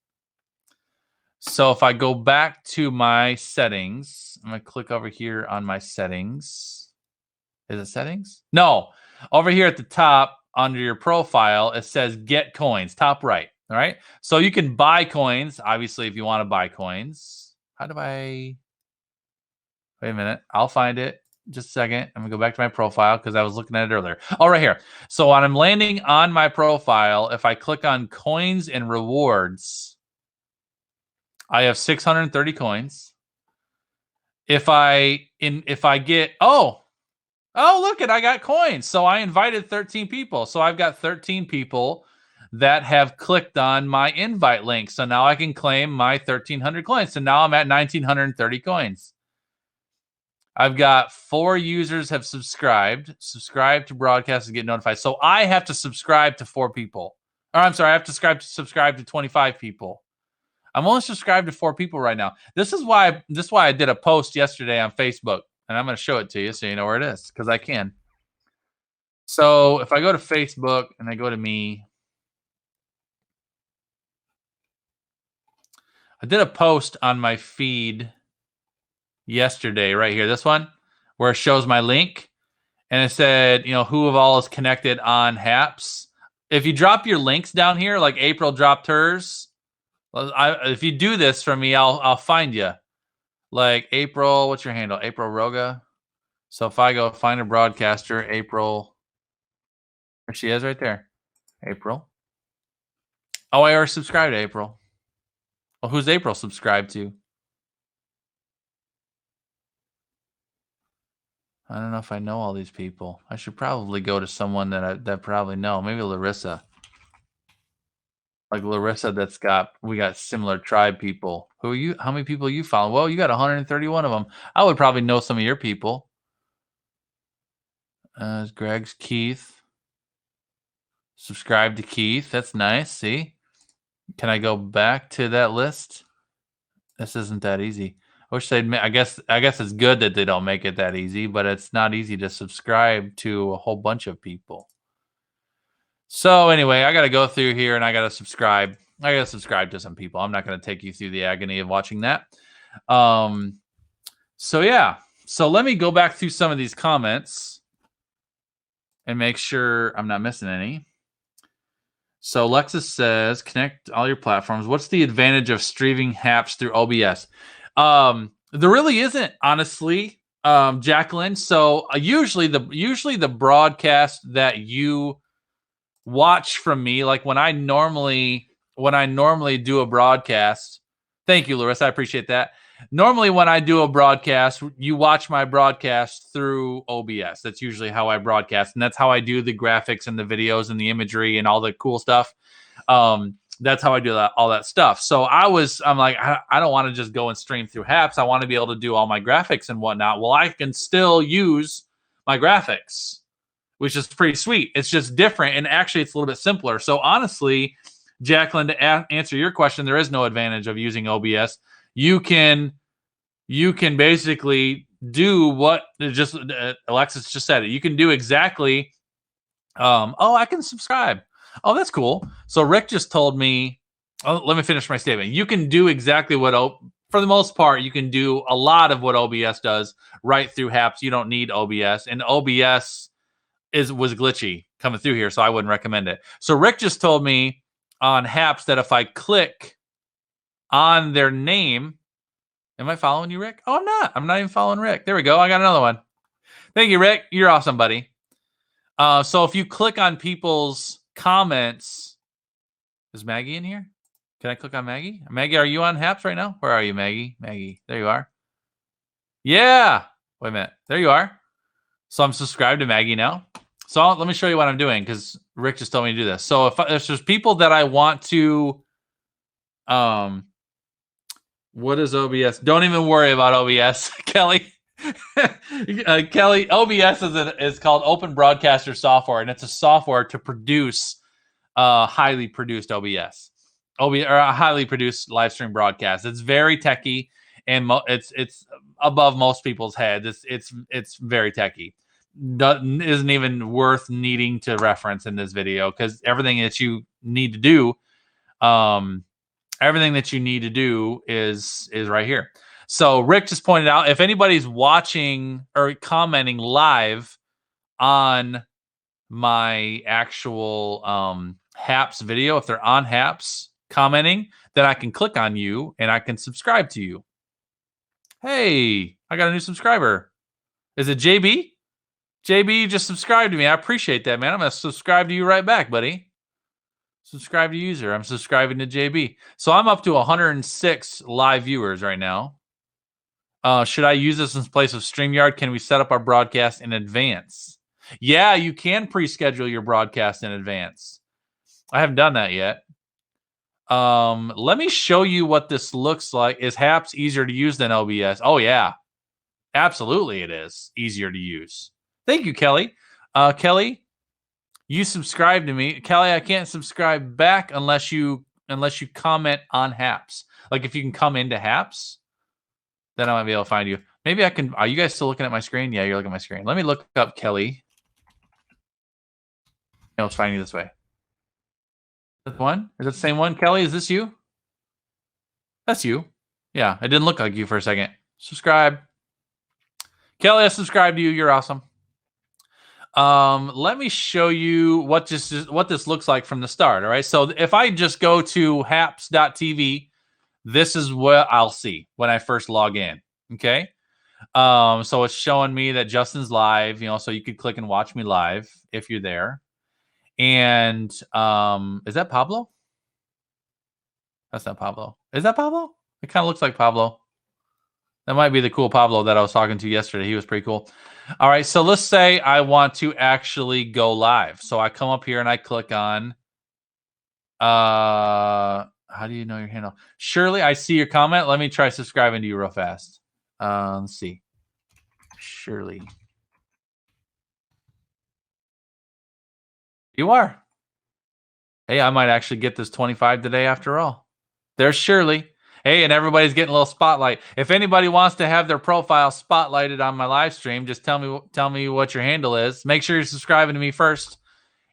So if I go back to my settings, I'm going to click over here on my settings. Is it settings? No. Over here at the top under your profile, it says get coins, top right. All right. So you can buy coins, obviously, if you want to buy coins. How do I? Wait a minute. I'll find it. Just a second. I'm going to go back to my profile because I was looking at it earlier. Oh, right here. So when I'm landing on my profile, if I click on coins and rewards, I have 630 coins. If I get, oh, look it, I got coins. So I invited 13 people. So I've got 13 people that have clicked on my invite link. So now I can claim my 1,300 coins. So now I'm at 1,930 coins. I've got 4 users have subscribed to broadcast and get notified. So I have to subscribe to 4 people. Or I'm sorry, I have to subscribe to 25 people. I'm only subscribed to 4 people right now. This is why I did a post yesterday on Facebook. And I'm going to show it to you so you know where it is, because I can. So if I go to Facebook and I go to me, I did a post on my feed yesterday right here, this one, where it shows my link. And it said, who of all is connected on Happs. If you drop your links down here, like April dropped hers, if you do this for me, I'll find you. Like April, what's your handle? April Roga. So if I go find a broadcaster, April, there she is right there. April. Oh, I already subscribed to April. Well, who's April subscribed to? I don't know if I know all these people. I should probably go to someone that I probably know. Maybe Larissa. Like Larissa, we got similar tribe people. Who are you? How many people you follow? Well, you got 131 of them. I would probably know some of your people. Greg's Keith. Subscribe to Keith. That's nice. See? Can I go back to that list? This isn't that easy. I wish they'd. I guess it's good that they don't make it that easy, but it's not easy to subscribe to a whole bunch of people. So anyway, I got to go through here and I got to subscribe. I got to subscribe to some people. I'm not going to take you through the agony of watching that. So yeah. So let me go back through some of these comments and make sure I'm not missing any. So Lexus says, connect all your platforms. What's the advantage of streaming Happs through OBS? There really isn't, honestly, Jacqueline. So usually the broadcast that you watch from me, like when I normally do a broadcast. Thank you, Larissa. I appreciate that. Normally, when I do a broadcast, you watch my broadcast through OBS. That's usually how I broadcast, and that's how I do the graphics and the videos and the imagery and all the cool stuff. That's how I do that, all that stuff. So I'm like, I don't want to just go and stream through Happs. I want to be able to do all my graphics and whatnot. Well, I can still use my graphics, which is pretty sweet. It's just different, and actually, it's a little bit simpler. So honestly, Jacqueline, to answer your question, there is no advantage of using OBS. You can basically do what just Alexis just said. You can do exactly. I can subscribe. Oh, that's cool. So Rick just told me. Oh, let me finish my statement. You can do exactly what, for the most part, you can do a lot of what OBS does right through Happs. You don't need OBS, and OBS was glitchy coming through here, so I wouldn't recommend it. So Rick just told me on Happs that if I click on their name, am I following you, Rick? Oh, I'm not. I'm not even following Rick. There we go. I got another one. Thank you, Rick. You're awesome, buddy. So if you click on people's comments, is Maggie in here? Can I click on Maggie? Maggie, are you on Happs right now? Where are you, Maggie? Maggie, there you are. Yeah. Wait a minute. There you are. So I'm subscribed to Maggie now. So let me show you what I'm doing, because Rick just told me to do this. So if there's people that I want to, what is OBS? Don't even worry about OBS, Kelly. Kelly, OBS is called Open Broadcaster Software, and it's a software to produce highly produced OBS or a highly produced live stream broadcast. It's very techy, and it's above most people's heads. It's very techy. Isn't even worth needing to reference in this video, because everything that you need to do, is right here. So Rick just pointed out, if anybody's watching or commenting live on my actual Happs video, if they're on Happs commenting, then I can click on you and I can subscribe to you. Hey, I got a new subscriber. Is it JB? JB, you just subscribed to me. I appreciate that, man. I'm going to subscribe to you right back, buddy. Subscribe to user. I'm subscribing to JB. So I'm up to 106 live viewers right now. Should I use this in place of StreamYard? Can we set up our broadcast in advance? Yeah, you can pre-schedule your broadcast in advance. I haven't done that yet. Let me show you what this looks like. Is Happs easier to use than OBS? Oh, yeah. Absolutely it is easier to use. Thank you, Kelly. Kelly, you subscribe to me. Kelly, I can't subscribe back unless you comment on Happs. Like if you can come into Happs, then I might be able to find you. Maybe I can. Are you guys still looking at my screen? Yeah, you're looking at my screen. Let me look up Kelly. Let's find you this way. Is that one? Is that the same one? Kelly, is this you? That's you. Yeah, it didn't look like you for a second. Subscribe. Kelly, I subscribe to you. You're awesome. Let me show you what this looks like from the start. All right. So if I just go to happs.tv, this is what I'll see when I first log in. Okay. So it's showing me that Justin's live, so you could click and watch me live if you're there. And is that Pablo? That's not Pablo. Is that Pablo? It kind of looks like Pablo. That might be the cool Pablo that I was talking to yesterday. He was pretty cool. All right, so let's say I want to actually go live. So I come up here and I click on, how do you know your handle? Shirley, I see your comment. Let me try subscribing to you real fast. Let's see. Shirley. You are. Hey, I might actually get this 25 today after all. There's Shirley. Hey, and everybody's getting a little spotlight. If anybody wants to have their profile spotlighted on my live stream, just tell me what your handle is. Make sure you're subscribing to me first,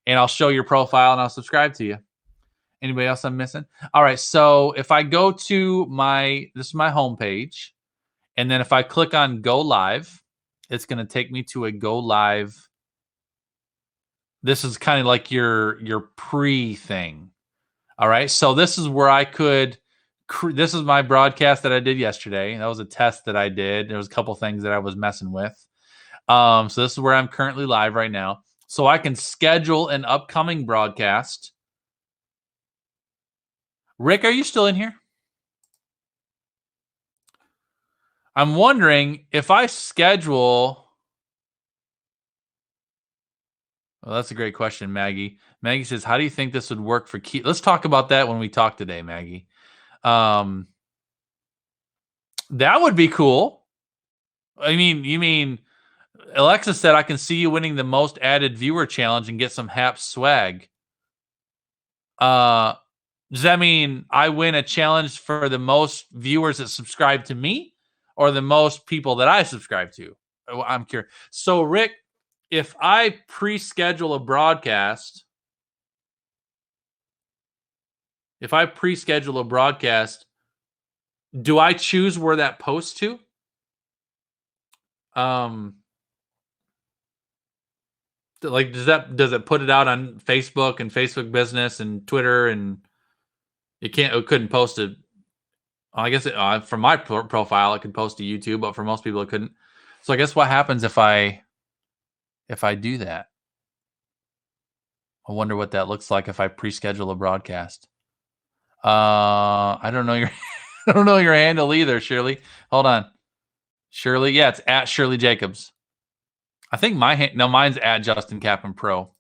and I'll show your profile and I'll subscribe to you. Anybody else I'm missing? All right, so if I go to this is my homepage, and then if I click on Go Live, it's going to take me to a Go Live. This is kind of like your pre thing. All right, so this is where I could This is my broadcast that I did yesterday. That was a test that I did. There was a couple things that I was messing with. So this is where I'm currently live right now. So I can schedule an upcoming broadcast. Rick, are you still in here? I'm wondering if I schedule. Well, that's a great question, Maggie. Maggie says, how do you think this would work for key? Let's talk about that when we talk today, Maggie. That would be cool. I mean, you mean Alexa said I can see you winning the most added viewer challenge and get some Happs swag. Does that mean I win a challenge for the most viewers that subscribe to me or the most people that I subscribe to? I'm curious. So, Rick, if I pre-schedule a broadcast, do I choose where that posts to? Like, does it put it out on Facebook and Facebook Business and Twitter, and it couldn't post it? I guess from my profile it could post to YouTube, but for most people it couldn't. So I guess what happens if I do that? I wonder what that looks like if I pre-schedule a broadcast. I don't know your I don't know your handle either, Shirley. Hold on. Shirley, yeah, it's at Shirley Jacobs. I think mine's at Justin Cappon Pro.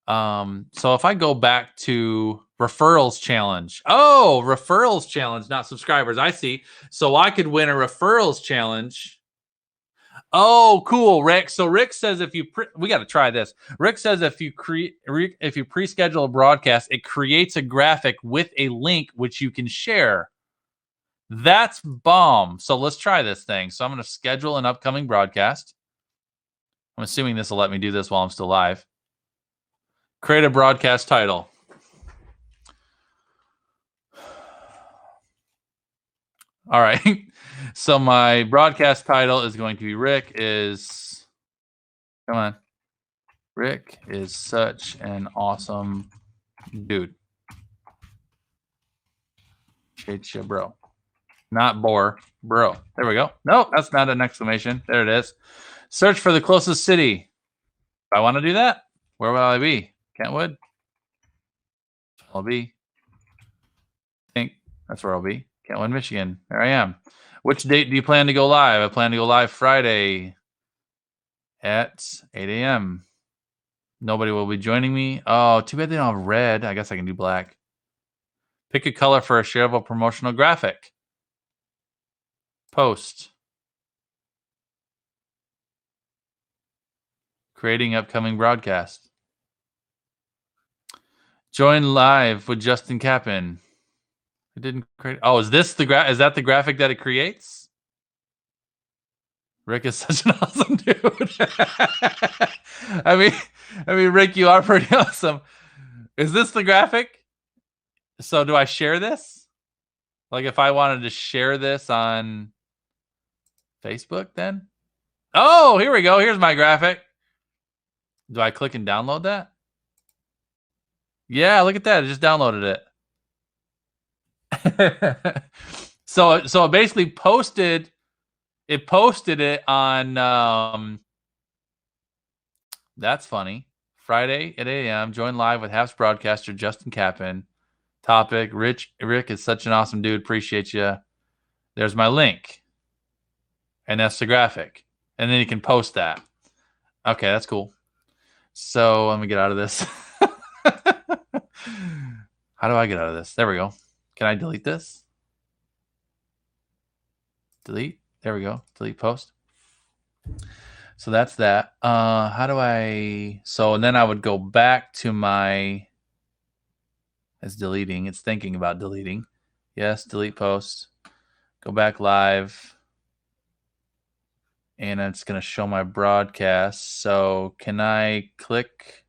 So if I go back to referrals challenge. Oh, referrals challenge, not subscribers. I see. So I could win a referrals challenge. Oh, cool, Rick. So Rick says we got to try this. Rick says if you pre-schedule a broadcast, it creates a graphic with a link which you can share. That's bomb. So let's try this thing. So I'm going to schedule an upcoming broadcast. I'm assuming this will let me do this while I'm still live. Create a broadcast title. All right. So my broadcast title is going to be Rick is such an awesome dude. Appreciate you, bro. Not bore, bro. There we go. Nope, that's not an exclamation. There it is. Search for the closest city. If I want to do that, where will I be? Kentwood? I'll be. I think that's where I'll be. Kentwood, Michigan. There I am. Which date do you plan to go live? I plan to go live Friday at 8 a.m. Nobody will be joining me. Oh, too bad they don't have red. I guess I can do black. Pick a color for a shareable promotional graphic. Post. Creating upcoming broadcast. Join live with Justin Cappon. It didn't create. Oh, is this is that the graphic that it creates? Rick is such an awesome dude. I mean, Rick, you are pretty awesome. Is this the graphic? So do I share this? Like if I wanted to share this on Facebook then? Oh, here we go. Here's my graphic. Do I click and download that? Yeah, look at that. I just downloaded it. So it basically posted it on that's funny. Friday at 8 a.m. Join live with Happs broadcaster Justin Cappon. Topic: Rick is such an awesome dude. Appreciate you. There's my link. And that's the graphic. And then you can post that. Okay, that's cool. So let me get out of this. How do I get out of this? There we go. Can I delete this? Delete. There we go. Delete post. So that's that. How do I... So and then I would go back to my... It's deleting. It's thinking about deleting. Yes, delete post. Go back live. And it's going to show my broadcast. So can I click?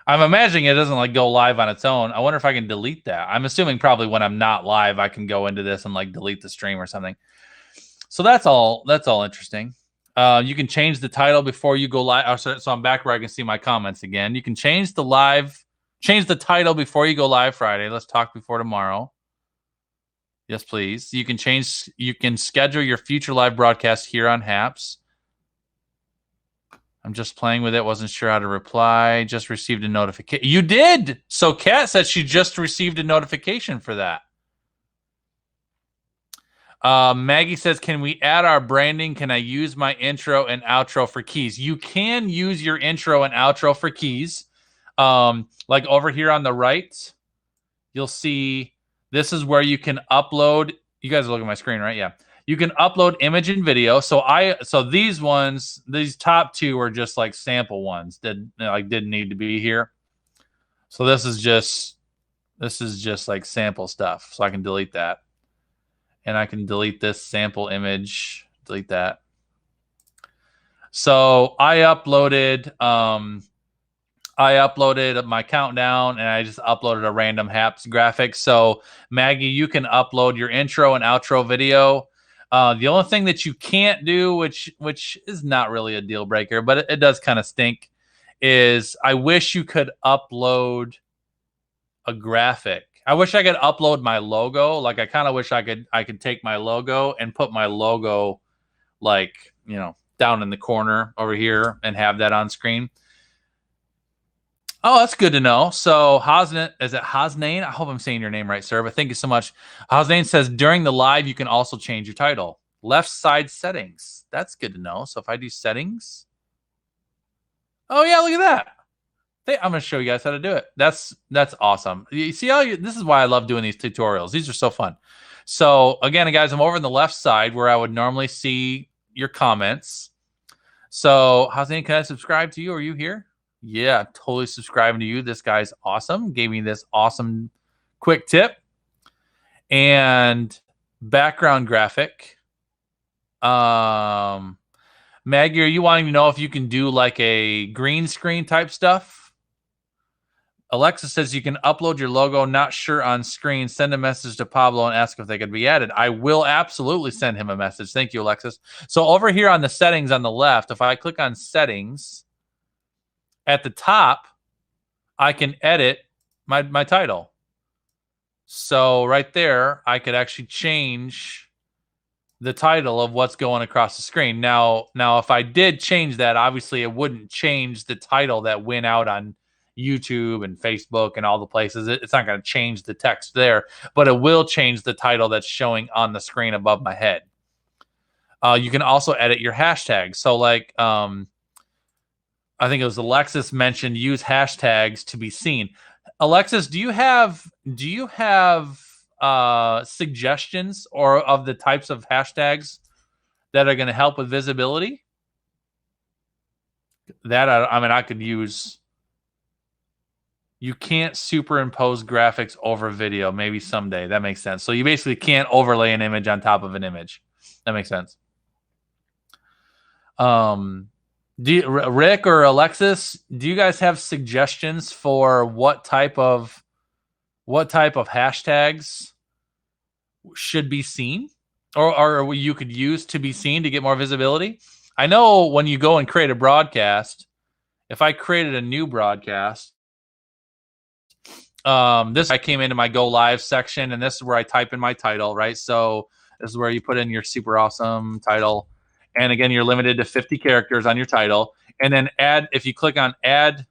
I'm imagining it doesn't like go live on its own. I wonder if I can delete that. I'm assuming probably when I'm not live, I can go into this and like delete the stream or something. So that's all interesting. You can change the title before you go live. So I'm back where I can see my comments again. You can change the live change the title before you go live Friday. Let's talk before tomorrow. Yes, please. You can schedule your future live broadcast here on Happs. I'm just playing with it. Wasn't sure how to reply. Just received a notification. You did. So Kat said she just received a notification for that. Maggie says, can we add our branding? Can I use my intro and outro for keys? You can use your intro and outro for keys. Like over here on the right, you'll see this is where you can upload. You guys are looking at my screen, right? Yeah. You can upload image and video. So these ones, these top two are just like sample ones that didn't need to be here. So this is just like sample stuff. So I can delete that. And I can delete this sample image, delete that. So I uploaded my countdown, and I just uploaded a random Happs graphic. So Maggie, you can upload your intro and outro video. The only thing that you can't do, which is not really a deal breaker, but it does kind of stink, is I wish you could upload a graphic. I wish I could upload my logo. Like I kind of wish I could take my logo and put my logo like, down in the corner over here and have that on screen. Oh, that's good to know. So Hosnain, is it Hosnain? I hope I'm saying your name right, sir, but thank you so much. Hosnain says during the live, you can also change your title. Left side settings. That's good to know. So if I do settings. Oh yeah, look at that. I'm going to show you guys how to do it. That's awesome. You see this is why I love doing these tutorials. These are so fun. So again, guys, I'm over on the left side where I would normally see your comments. So Hosnain, can I subscribe to you? Are you here? Yeah, totally subscribing to you. This guy's awesome. Gave me this awesome quick tip. And background graphic. Maggie, are you wanting to know if you can do like a green screen type stuff? Alexa says you can upload your logo, not sure on screen. Send a message to Pablo and ask if they could be added. I will absolutely send him a message. Thank you, Alexis. So over here on the settings on the left, if I click on settings, at the top, I can edit my title. So right there, I could actually change the title of what's going across the screen. Now, if I did change that, obviously it wouldn't change the title that went out on YouTube and Facebook and all the places. It's not going to change the text there, but it will change the title that's showing on the screen above my head. You can also edit your hashtags. So like, I think it was Alexis mentioned use hashtags to be seen. Alexis, do you have suggestions or of the types of hashtags that are going to help with visibility? That I could use. You can't superimpose graphics over video. Maybe someday. That makes sense. So you basically can't overlay an image on top of an image. That makes sense. Rick or Alexis, do you guys have suggestions for what type of hashtags should be seen or you could use to be seen to get more visibility? I know when you go and create a broadcast, if I created a new broadcast, I came into my go live section, and this is where I type in my title, right? So this is where you put in your super awesome title. And again, you're limited to 50 characters on your title. And then add, if you click on add,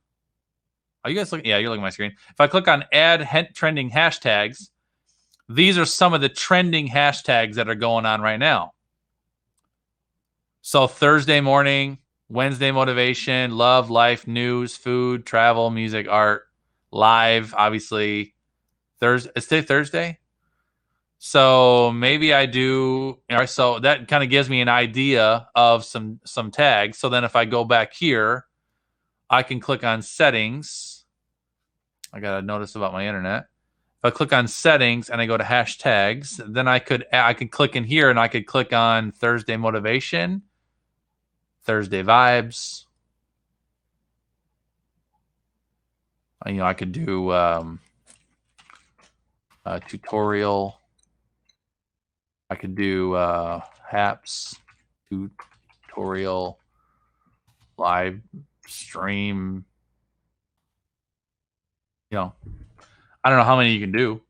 are you guys looking? Yeah, you're looking at my screen. If I click on add trending hashtags, these are some of the trending hashtags that are going on right now. So Thursday morning, Wednesday motivation, love, life, news, food, travel, music, art, live, obviously. Thursday. So maybe I do. So that kind of gives me an idea of some tags. So then if I go back here, I can click on settings. I got a notice about my internet. If I click on settings and I go to hashtags, then I could click in here and I could click on Thursday motivation, Thursday vibes. I could do a tutorial. I could do Happs tutorial live stream. I don't know how many you can do.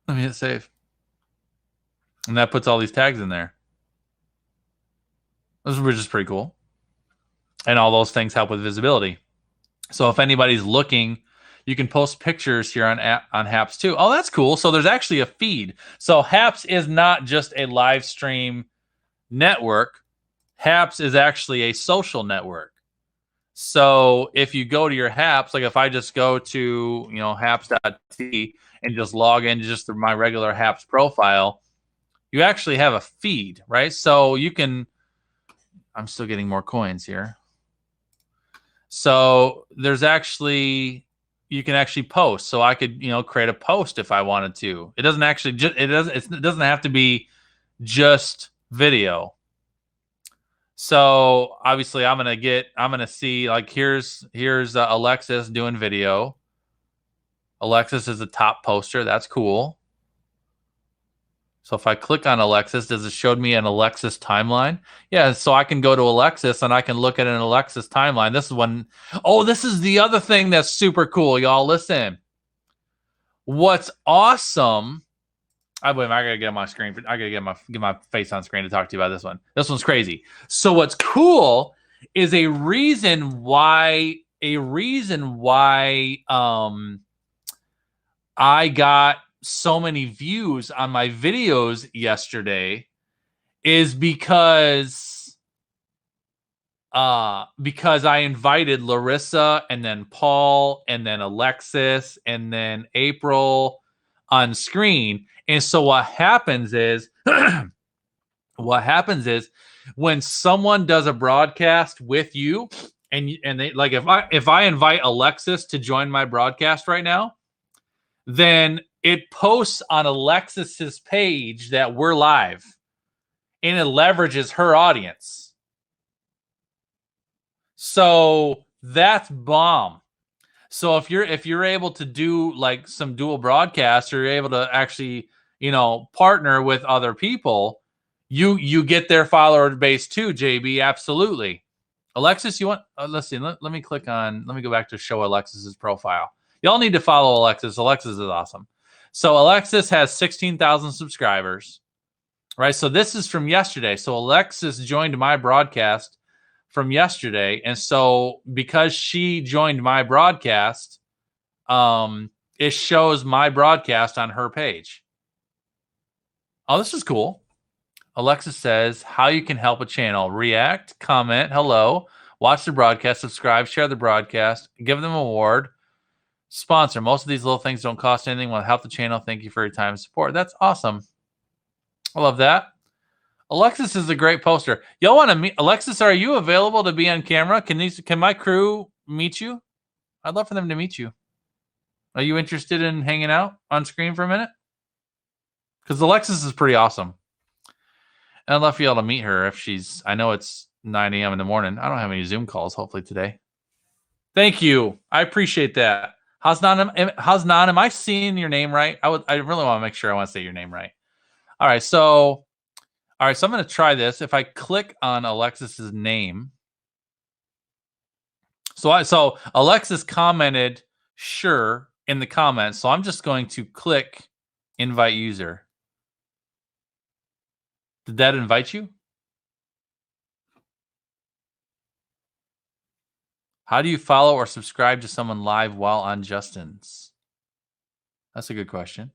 Let me hit save. And that puts all these tags in there. Which is pretty cool. And all those things help with visibility. So if anybody's looking, you can post pictures here on Happs too. Oh, that's cool. So there's actually a feed. So Happs is not just a live stream network. Happs is actually a social network. So if you go to your Happs, like if I just go to, Happs.tv and just log in just through my regular Happs profile, you actually have a feed, right? So you can, I'm still getting more coins here. So there's actually, you can actually post. So I could, create a post if I wanted to. It doesn't actually, it doesn't have to be just video. So obviously I'm going to see, like, here's Alexis doing video. Alexis is a top poster. That's cool. So if I click on Alexis, does it show me an Alexis timeline? Yeah, so I can go to Alexis and I can look at an Alexis timeline. This is one. Oh, this is the other thing that's super cool, y'all. Listen. What's awesome. I gotta get my screen. I gotta get my face on screen to talk to you about this one. This one's crazy. So what's cool is a reason why I got so many views on my videos yesterday is because I invited Larissa and then Paul and then Alexis and then April on screen. And so what happens is when someone does a broadcast with you and they, like, if I invite Alexis to join my broadcast right now, then it posts on Alexis's page that we're live, and it leverages her audience. So that's bomb. So if you're able to do like some dual broadcasts, or you're able to actually, partner with other people, you get their follower base too, JB. Absolutely. Alexis, you want? Let's see. Let me click on. Let me go back to show Alexis's profile. Y'all need to follow Alexis. Alexis is awesome. So Alexis has 16,000 subscribers, right? So this is from yesterday. So Alexis joined my broadcast from yesterday. And so because she joined my broadcast, it shows my broadcast on her page. Oh, this is cool. Alexis says how you can help a channel: react, comment, hello, watch the broadcast, subscribe, share the broadcast, give them an award, sponsor. Most of these little things don't cost anything. Want to help the channel. Thank you for your time and support. That's awesome. I love that. Alexis is a great poster. Y'all want to meet Alexis? Are you available to be on camera? Can my crew meet you? I'd love for them to meet you. Are you interested in hanging out on screen for a minute? Because Alexis is pretty awesome. And I'd love for y'all to meet her if she's. I know it's 9 a.m. in the morning. I don't have any Zoom calls, hopefully, today. Thank you. I appreciate that. How's Nan? Am I seeing your name right? I really want to make sure I want to say your name right. All right, so I'm going to try this. If I click on Alexis's name, so Alexis commented sure in the comments. So I'm just going to click invite user. Did that invite you? How do you follow or subscribe to someone live while on Justin's? That's a good question.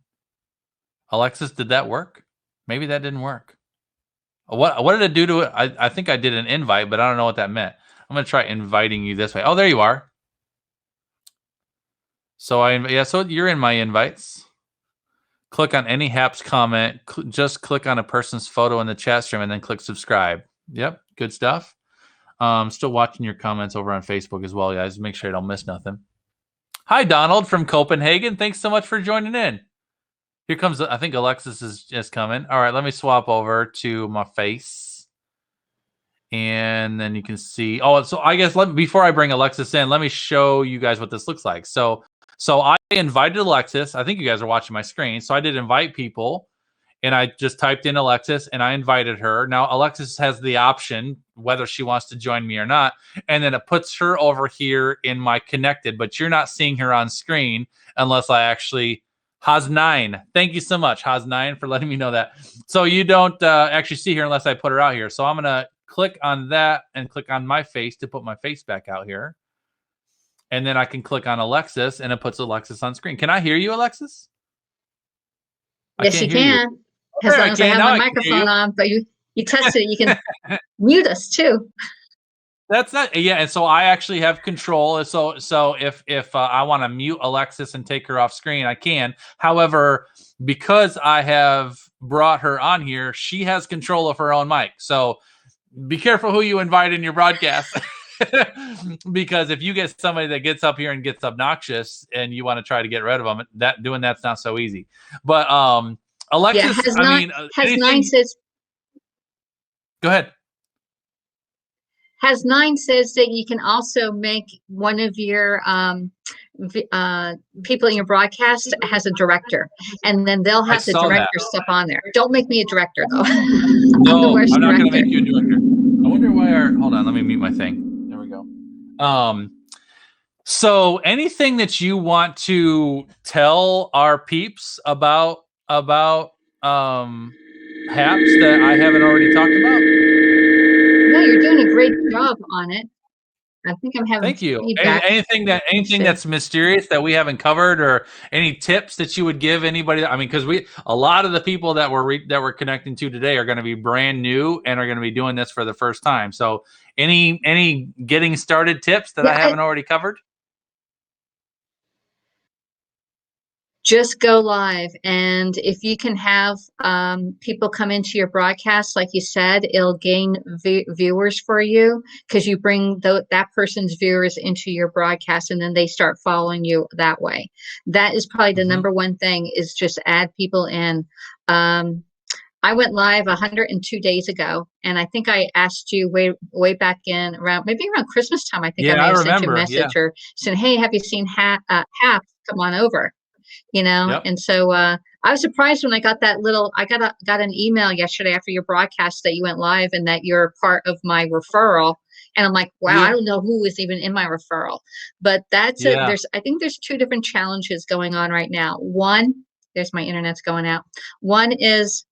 Alexis, did that work? Maybe that didn't work. What did it do to it? I think I did an invite, but I don't know what that meant. I'm going to try inviting you this way. Oh, there you are. So so you're in my invites. Click on any Happs comment. Just click on a person's photo in the chat stream and then click subscribe. Yep, good stuff. Still watching your comments over on Facebook as well, guys. Make sure I don't miss nothing. Hi, Donald from Copenhagen. Thanks so much for joining in. Here comes, I think Alexis is just coming. All right, let me swap over to my face. And then you can see. Oh, so I guess before I bring Alexis in, let me show you guys what this looks like. So I invited Alexis. I think you guys are watching my screen. So I did invite people. and I just typed in Alexis and I invited her. Now Alexis has the option whether she wants to join me or not, and then it puts her over here in my connected, but you're not seeing her on screen unless I actually Haz9. Thank you so much, Haz9, for letting me know that. So you don't actually see her unless I put her out here. So I'm gonna click on that and click on my face to put my face back out here. And then I can click on Alexis and it puts Alexis on screen. Can I hear you, Alexis? Yes, you can. As long as I have my microphone on, but you tested it, you can mute us too. That's not, yeah. And so I actually have control. So if I want to mute Alexis and take her off screen, I can. However, because I have brought her on here, she has control of her own mic. So be careful who you invite in your broadcast. Because if you get somebody that gets up here and gets obnoxious and you want to try to get rid of them, that's not so easy. But Alexis, Haz9 says, go ahead. Haz9 says that you can also make one of your people in your broadcast has a director, and then they'll have the director stuff on there. Don't make me a director though. No, I'm not going to make you a director. I wonder why hold on, let me mute my thing. There we go. So anything that you want to tell our peeps about Happs that I haven't already talked about? No, you're doing a great job on it. I think I'm having Thank you. feedback. Anything that's mysterious that we haven't covered, or any tips that you would give anybody? I mean, because a lot of the people that we're connecting to today are going to be brand new and are going to be doing this for the first time. So any getting started tips that I haven't already covered? Just go live, and if you can have people come into your broadcast, like you said, it'll gain viewers for you because you bring that person's viewers into your broadcast, and then they start following you that way. That is probably the number one thing, is just add people in. I went live 102 days ago, and I think I asked you way back in around Christmas time. I think I may have sent you a message or said, "Hey, have you seen Happs? Come on over." You know, yep. And so I was surprised when I got that I got an email yesterday after your broadcast that you went live and that you're part of my referral. And I'm like, wow, I don't know who is even in my referral. But that's I think there's two different challenges going on right now. One, there's my internet's going out. One is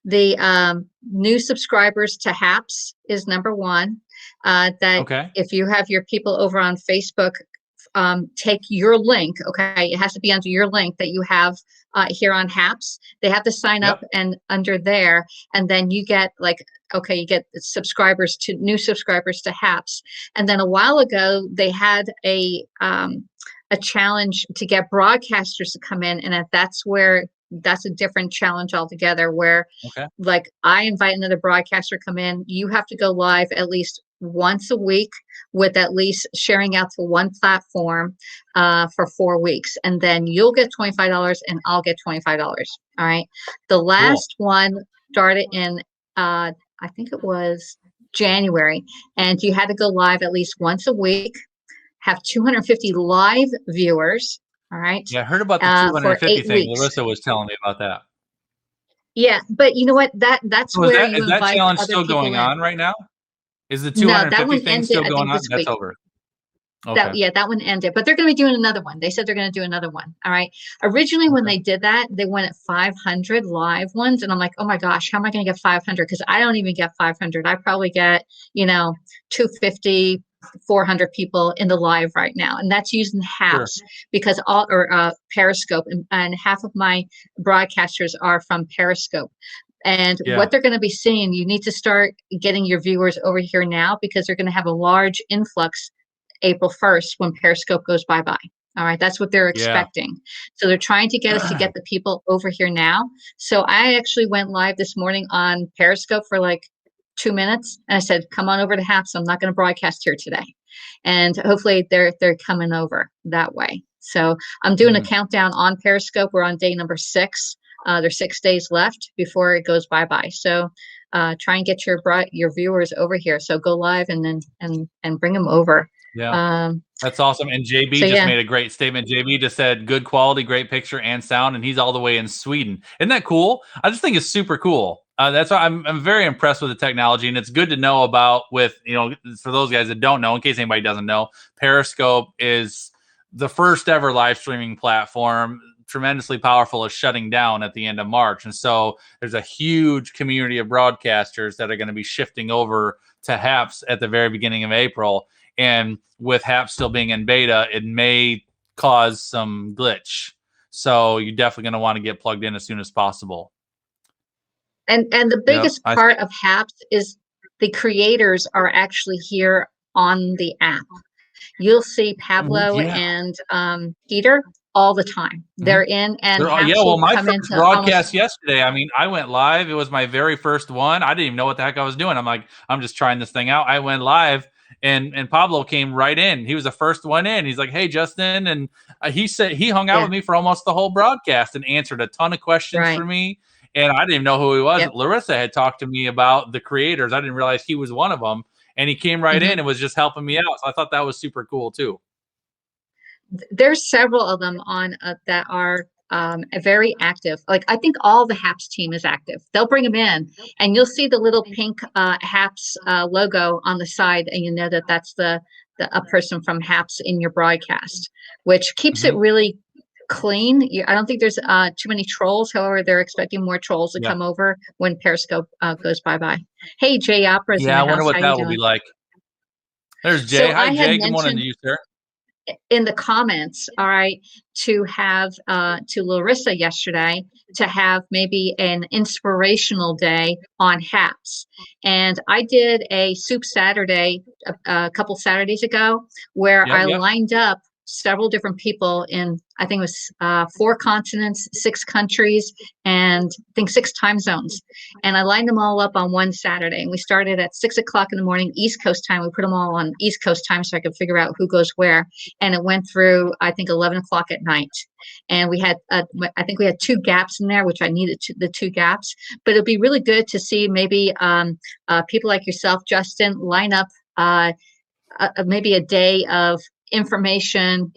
the new subscribers to Happs is number one. If you have your people over on Facebook, take your link. Okay, it has to be under your link that you have here on Happs. They have to sign up and under there, and then you get you get new subscribers to Happs. And then a while ago they had a challenge to get broadcasters to come in, and that's a different challenge altogether, where like I invite another broadcaster come in, you have to go live at least once a week with at least sharing out to one platform for 4 weeks, and then you'll get $25 and I'll get $25. All right. The last one started in I think it was January, and you had to go live at least once a week, have 250 live viewers. All right. Yeah, I heard about the 250 thing. Larissa was telling me about that. Yeah, but you know what? That's so where is that challenge still going on right now? Is the 250 thing still going on? That's over. Okay. That one ended, but they're going to be doing another one. They said they're going to do another one. All right. Originally, when they did that, they went at 500 live ones, and I'm like, oh my gosh, how am I going to get 500? Because I don't even get 500. I probably get 250. 400 people in the live right now, and that's using Happs because Periscope, and half of my broadcasters are from Periscope. And what they're going to be seeing, you need to start getting your viewers over here now, because they're going to have a large influx April 1st when Periscope goes bye-bye. All right, that's what they're expecting. So they're trying to get us to get the people over here now. So I actually went live this morning on Periscope for 2 minutes, and I said, come on over to Happs. I'm not going to broadcast here today. And hopefully they're coming over that way. So I'm doing a countdown on Periscope. We're on day number 6. There's 6 days left before it goes bye-bye. So try and get your viewers over here. So go live and bring them over. Yeah. That's awesome. And JB So, just yeah. made a great statement. JB just said good quality, great picture and sound, and he's all the way in Sweden. Isn't that cool? I just think it's super cool. That's why I'm very impressed with the technology, and it's good to know about. With for those guys that don't know, in case anybody doesn't know, Periscope is the first ever live streaming platform. Tremendously powerful, is shutting down at the end of March, and so there's a huge community of broadcasters that are going to be shifting over to Happs at the very beginning of April. And with Happs still being in beta, it may cause some glitch. So you're definitely going to want to get plugged in as soon as possible. And the biggest part of Happs is the creators are actually here on the app. You'll see Pablo and Peter all the time. They're in, and my first broadcast yesterday, I mean, I went live. It was my very first one. I didn't even know what the heck I was doing. I'm like, I'm just trying this thing out. I went live, and Pablo came right in. He was the first one in. He's like, hey, Justin. And he said he hung out with me for almost the whole broadcast and answered a ton of questions for me. And I didn't even know who he was. Larissa had talked to me about the creators. I didn't realize he was one of them. And he came right in and was just helping me out. So I thought that was super cool too. There's several of them on that are very active. Like, I think all the Happs team is active. They'll bring them in, and you'll see the little pink Happs logo on the side, and you know that that's a person from Happs in your broadcast, which keeps it really clean. I don't think there's too many trolls. However, they're expecting more trolls to come over when Periscope goes bye-bye. Hey, Jay Opera's in the house. I wonder what that will be like. There's Jay. Hi, Jay. Good morning to you, sir. In the comments, all right, to have to Larissa yesterday to have maybe an inspirational day on Happs. And I did a Soup Saturday a couple Saturdays ago where I lined up several different people in, I think it was 4 continents, 6 countries, and I think 6 time zones. And I lined them all up on one Saturday. And we started at 6 o'clock in the morning, East Coast time. We put them all on East Coast time so I could figure out who goes where. And it went through, I think, 11 o'clock at night. And we had, I think we had 2 gaps in there, which I needed the 2 gaps. But it'd be really good to see maybe people like yourself, Justin, line up maybe a day of information,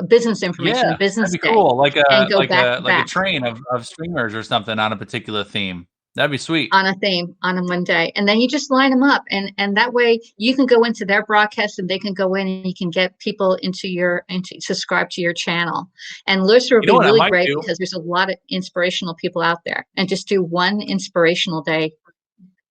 business information, a business that'd be day. cool. Like a train of streamers or something on a particular theme. That'd be sweet. On a theme, on a Monday. And then you just line them up, and that way you can go into their broadcast and they can go in and you can get people into subscribe to your channel. And Larissa would be really great because there's a lot of inspirational people out there, and just do one inspirational day.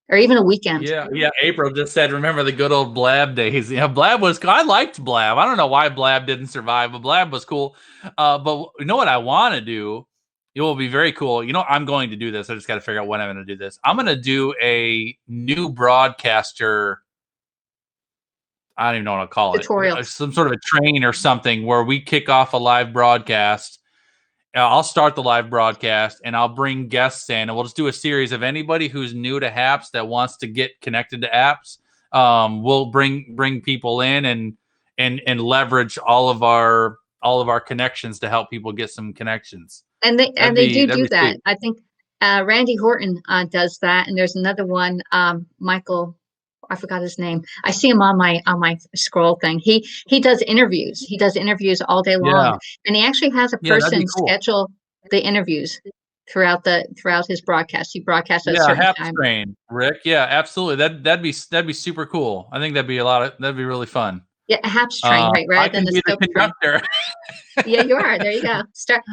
Or even a weekend. Yeah. April just said, remember the good old Blab days. Blab was cool. I liked Blab. I don't know why Blab didn't survive, but Blab was cool. But you know what I want to do? It will be very cool. I'm going to do this. I just got to figure out when I'm going to do this. I'm going to do a new broadcaster. I don't even know what to call tutorial. It. Some sort of a train or something where we kick off a live broadcast. I'll start the live broadcast and I'll bring guests in, and we'll just do a series of anybody who's new to Happs that wants to get connected to apps. We'll bring people in and leverage all of our connections to help people get some connections. And they do that. Sweet. I think Randy Horton does that, and there's another one, Michael. I forgot his name. I see him on my scroll thing. He does interviews. He does interviews all day long, and he actually has a person schedule the interviews throughout his broadcast. He broadcasts at a certain time. Train, Rick. Yeah, absolutely. That'd be super cool. I think that'd be really fun. Yeah, a Happs train, right? Rather than the scope conductor. Yeah, you are. There you go. Start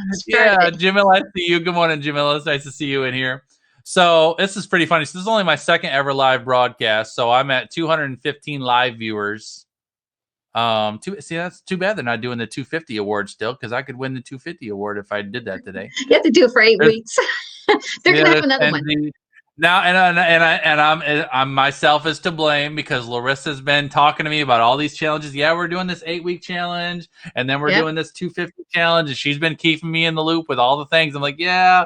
Jamila, I see you. Good morning, Jamila. It's nice to see you in here. So this is pretty funny. So this is only my second ever live broadcast. So I'm at 215 live viewers. That's too bad they're not doing the 250 award still, because I could win the 250 award if I did that today. You have to do it for 8 weeks. They're gonna have another one. Now, I'm myself is to blame, because Larissa's been talking to me about all these challenges. Yeah, we're doing this 8-week challenge, and then we're doing this 250 challenge, and she's been keeping me in the loop with all the things. I'm like, yeah.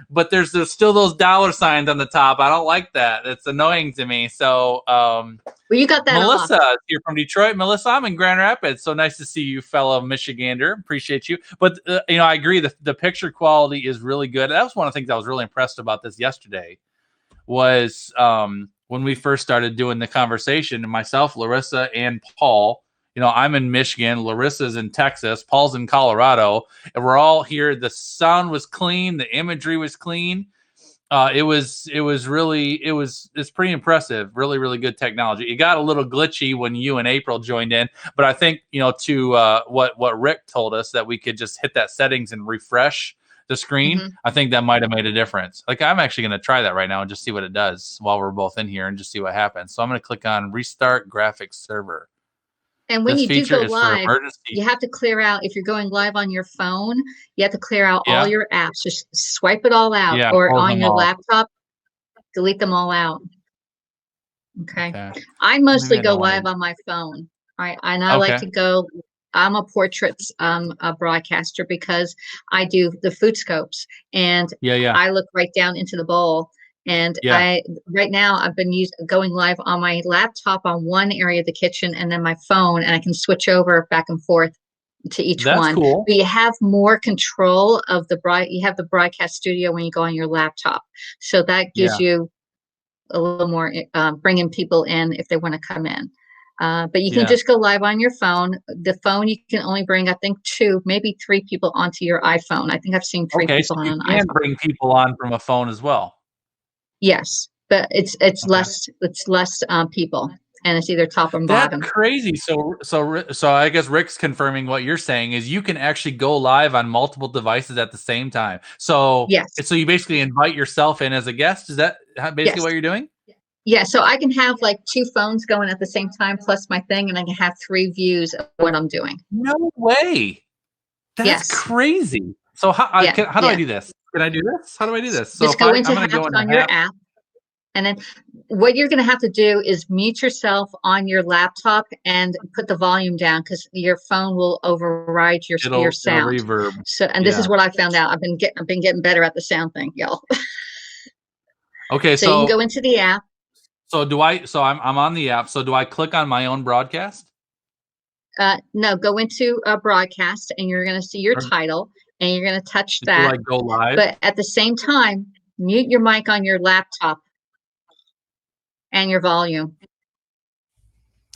But there's still those dollar signs on the top. I don't like that. It's annoying to me. So, well, you got that. Melissa is here from Detroit. Melissa, I'm in Grand Rapids. So nice to see you, fellow Michigander. Appreciate you. But I agree. The picture quality is really good. That was one of the things I was really impressed about this yesterday. Was when we first started doing the conversation, and myself, Larissa, and Paul, I'm in Michigan, Larissa's in Texas, Paul's in Colorado, and we're all here. The sound was clean, the imagery was clean. It's pretty impressive. Really, really good technology. It got a little glitchy when you and April joined in, but I think to what Rick told us, that we could just hit that settings and refresh the screen. Mm-hmm. I think that might have made a difference. Like, I'm actually going to try that right now and just see what it does while we're both in here and just see what happens. So I'm going to click on restart graphics server. And when This you do feature go is for live, emergency. you have to clear out, if you're going live on your phone, you have to clear out all your apps. Just swipe it all out, or close on them your all. laptop, delete them all out. Okay. I Maybe mostly I go don't wanna- live on my phone. And I like to go, I'm a portraits a broadcaster, because I do the food scopes, and I look right down into the bowl. And right now I've been going live on my laptop on one area of the kitchen, and then my phone, and I can switch over back and forth to each one. Cool. But you have more control of you have the broadcast studio when you go on your laptop. So that gives you a little more, bringing people in if they want to come in. But you can just go live on your phone. The phone, you can only bring, I think, 2, maybe 3 people onto your iPhone. I think I've seen 3 people on an iPhone. You can bring people on from a phone as well. Yes, but it's less people, and it's either top or bottom. That's crazy. So I guess Rick's confirming what you're saying is you can actually go live on multiple devices at the same time. So so you basically invite yourself in as a guest. Is that basically what you're doing? Yeah, so I can have like 2 phones going at the same time plus my thing, and I can have 3 views of what I'm doing. No way. That's crazy. So how do I do this? Can I do this? How do I do this? So just go into Happs on your app, and then what you're going to have to do is mute yourself on your laptop and put the volume down, because your phone will override your sound. Reverb. So, and this is what I found out. I've been getting better at the sound thing, y'all. Okay, so you can go into the app. So do I? So I'm on the app. So do I click on my own broadcast? No, go into a broadcast, and you're going to see your title, and you're going to touch that. Do I go live? But at the same time, mute your mic on your laptop and your volume.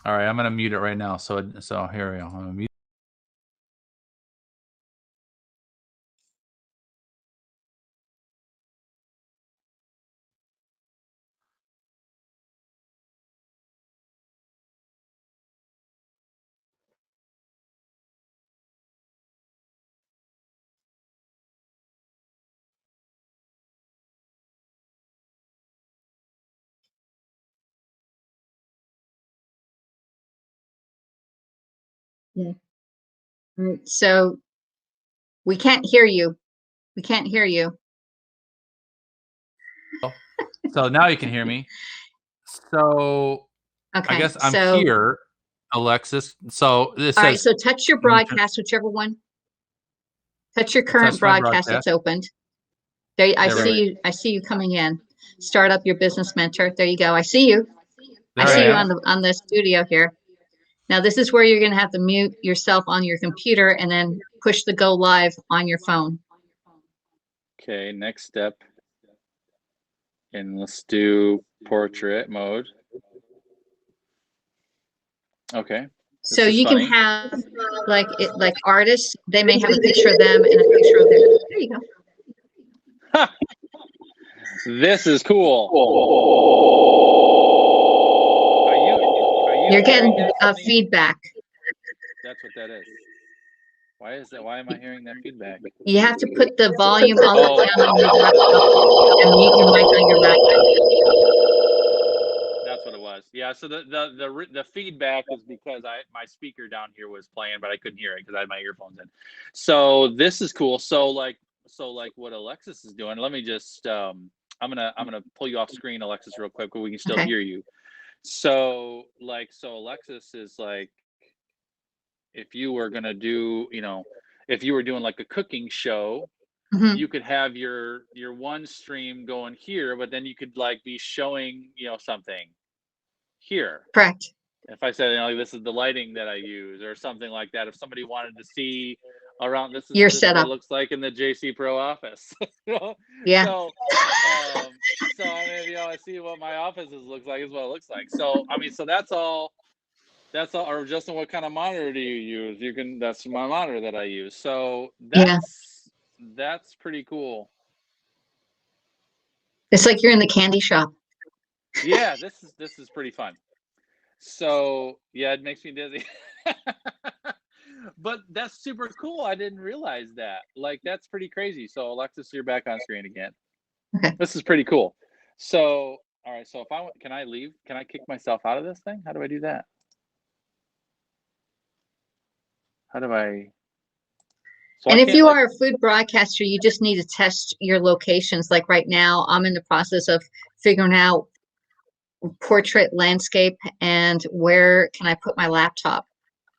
All right, I'm going to mute it right now. So here we go. I'm going to mute. Yeah. All right. So we can't hear you. We can't hear you. So now you can hear me. So I guess I'm here, Alexis. So this all right. So touch your broadcast, whichever one. Touch your current broadcast that's opened. There, I see you. I see you coming in. Start up your business mentor. There you go. I see you. I see you on the studio here. Now this is where you're going to have to mute yourself on your computer and then push the go live on your phone. Okay, next step. And let's do portrait mode. Okay. So you can have like artists, they may have a picture of them and a picture of their. There you go. This is cool. You're getting feedback. That's what that is. Why is that? Why am I hearing that feedback? You have to put the volume all the way down on your laptop and mute your mic on your laptop. That's what it was. Yeah. So the feedback is because my speaker down here was playing, but I couldn't hear it because I had my earphones in. So this is cool. So like what Alexis is doing. Let me just I'm gonna pull you off screen, Alexis, real quick, but we can still hear you. So Alexis is like, if you were gonna do, if you were doing like a cooking show, you could have your one stream going here, but then you could like be showing, something here. Correct. If I said, this is the lighting that I use or something like that, if somebody wanted to see around, this is what it looks like in the JC Pro office. Yeah. So I mean, I see what my office looks like is what it looks like. So I mean, so that's all That's all. Or Justin, what kind of monitor do you use? You can. That's my monitor that I use. So Yeah. that's pretty cool. It's like you're in the candy shop. Yeah, this is pretty fun. So yeah, it makes me dizzy. But that's super cool. I didn't realize that. Like, that's pretty crazy. So Alexis, you're back on screen again. Okay. This is pretty cool. So all right. So if can I leave? Can I kick myself out of this thing? How do I do that? How do I? So And I if can't, you like, are a food broadcaster, you just need to test your locations. Like right now, I'm in the process of figuring out portrait, landscape, and where can I put my laptop?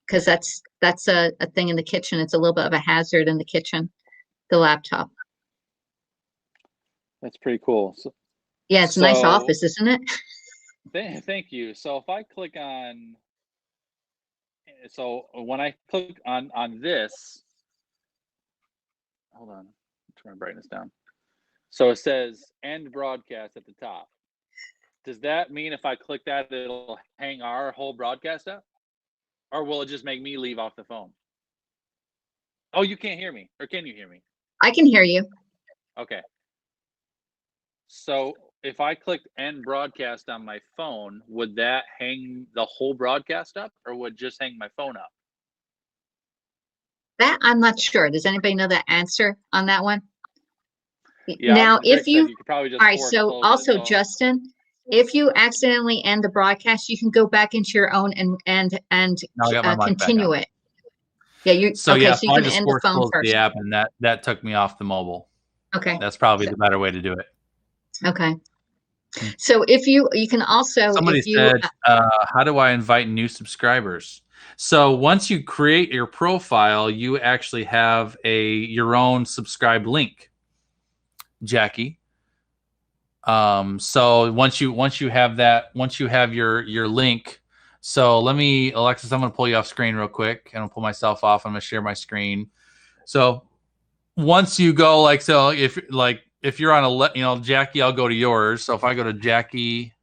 Because that's a thing in the kitchen. It's a little bit of a hazard in the kitchen, the laptop. that's pretty cool. So, Yeah, it's a nice office, isn't it? Thank you. So if I click on, so when I click on this, hold on, turn my brightness down. So it says end broadcast at the top. Does that mean if I click that, it'll hang our whole broadcast up? Or will it just make me leave off the phone? Oh, you can't hear me, or can you hear me? I can hear you. Okay. So if I clicked end broadcast on my phone, would that hang the whole broadcast up, or would it just hang my phone up? That I'm not sure. Does anybody know the answer on that one? Yeah, now, Rick if you, said you could probably just all right, force so close also, it, so. Justin, if you accidentally end the broadcast, you can go back into your own and Now I got my mic back continue on. it. Yeah, you So okay? yeah, So you I can just end the force phone closed first. the app, and that took me off the mobile. Okay, That's probably the better way to do it. okay. So if you can also, Somebody if you said, how do I invite new subscribers? So once you create your profile, you actually have your own subscribe link, Jackie. So once you have that, once you have your link, so let me, Alexis, I'm going to pull you off screen real quick, and I'll pull myself off. I'm going to share my screen. So once you go, like, so if you're on Jackie, I'll go to yours. So if I go to Jackie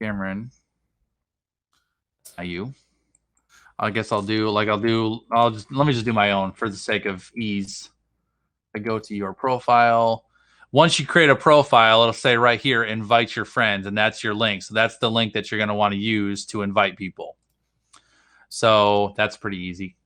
Cameron, you, I guess let me just do my own for the sake of ease. I go to your profile. Once you create a profile, it'll say right here, invite your friends, and that's your link. So that's the link that you're going to want to use to invite people. So that's pretty easy.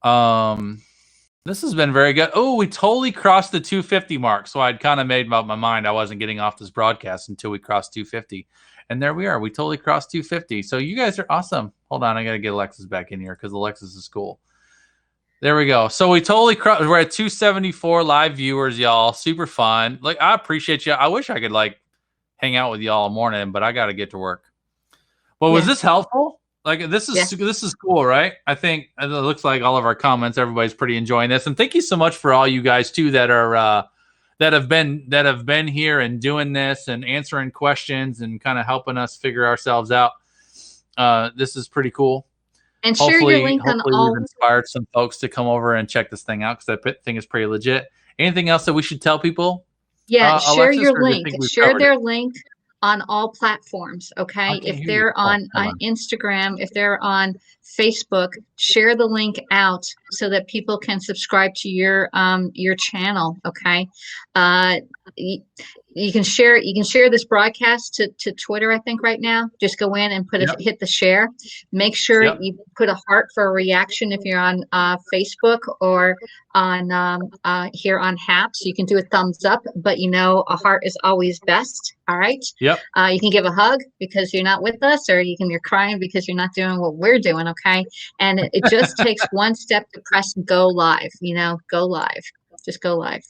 This has been very good. Oh, we totally crossed the 250 mark. So I'd kind of made up my mind I wasn't getting off this broadcast until we crossed 250. And there we are. We totally crossed 250. So you guys are awesome. Hold on. I got to get Alexis back in here because Alexis is cool. There we go. So we totally crossed. We're at 274 live viewers, y'all. Super fun. Like, I appreciate you. I wish I could, like, hang out with y'all all morning, but I got to get to work. Well, was this helpful? Like, this is cool, right? I think it looks like all of our comments, everybody's pretty enjoying this. And thank you so much for all you guys too that are that have been here and doing this and answering questions and kind of helping us figure ourselves out. This is pretty cool. And share your link on all. We've inspired some folks to come over and check this thing out because that thing is pretty legit. Anything else that we should tell people? Yeah, share Alexis, your link. Share their link on all platforms. Okay, if they're on Instagram, if they're on Facebook, share the link out so that people can subscribe to your channel. Okay, you can share this broadcast to Twitter. I think right now, just go in and hit the share. Make sure you put a heart for a reaction if you're on Facebook or on here on Happs. You can do a thumbs up, but a heart is always best. All right. Yep. You can give a hug because you're not with us, or you're crying because you're not doing what we're doing. Okay. And it just takes one step to press go live. Go live. Just go live.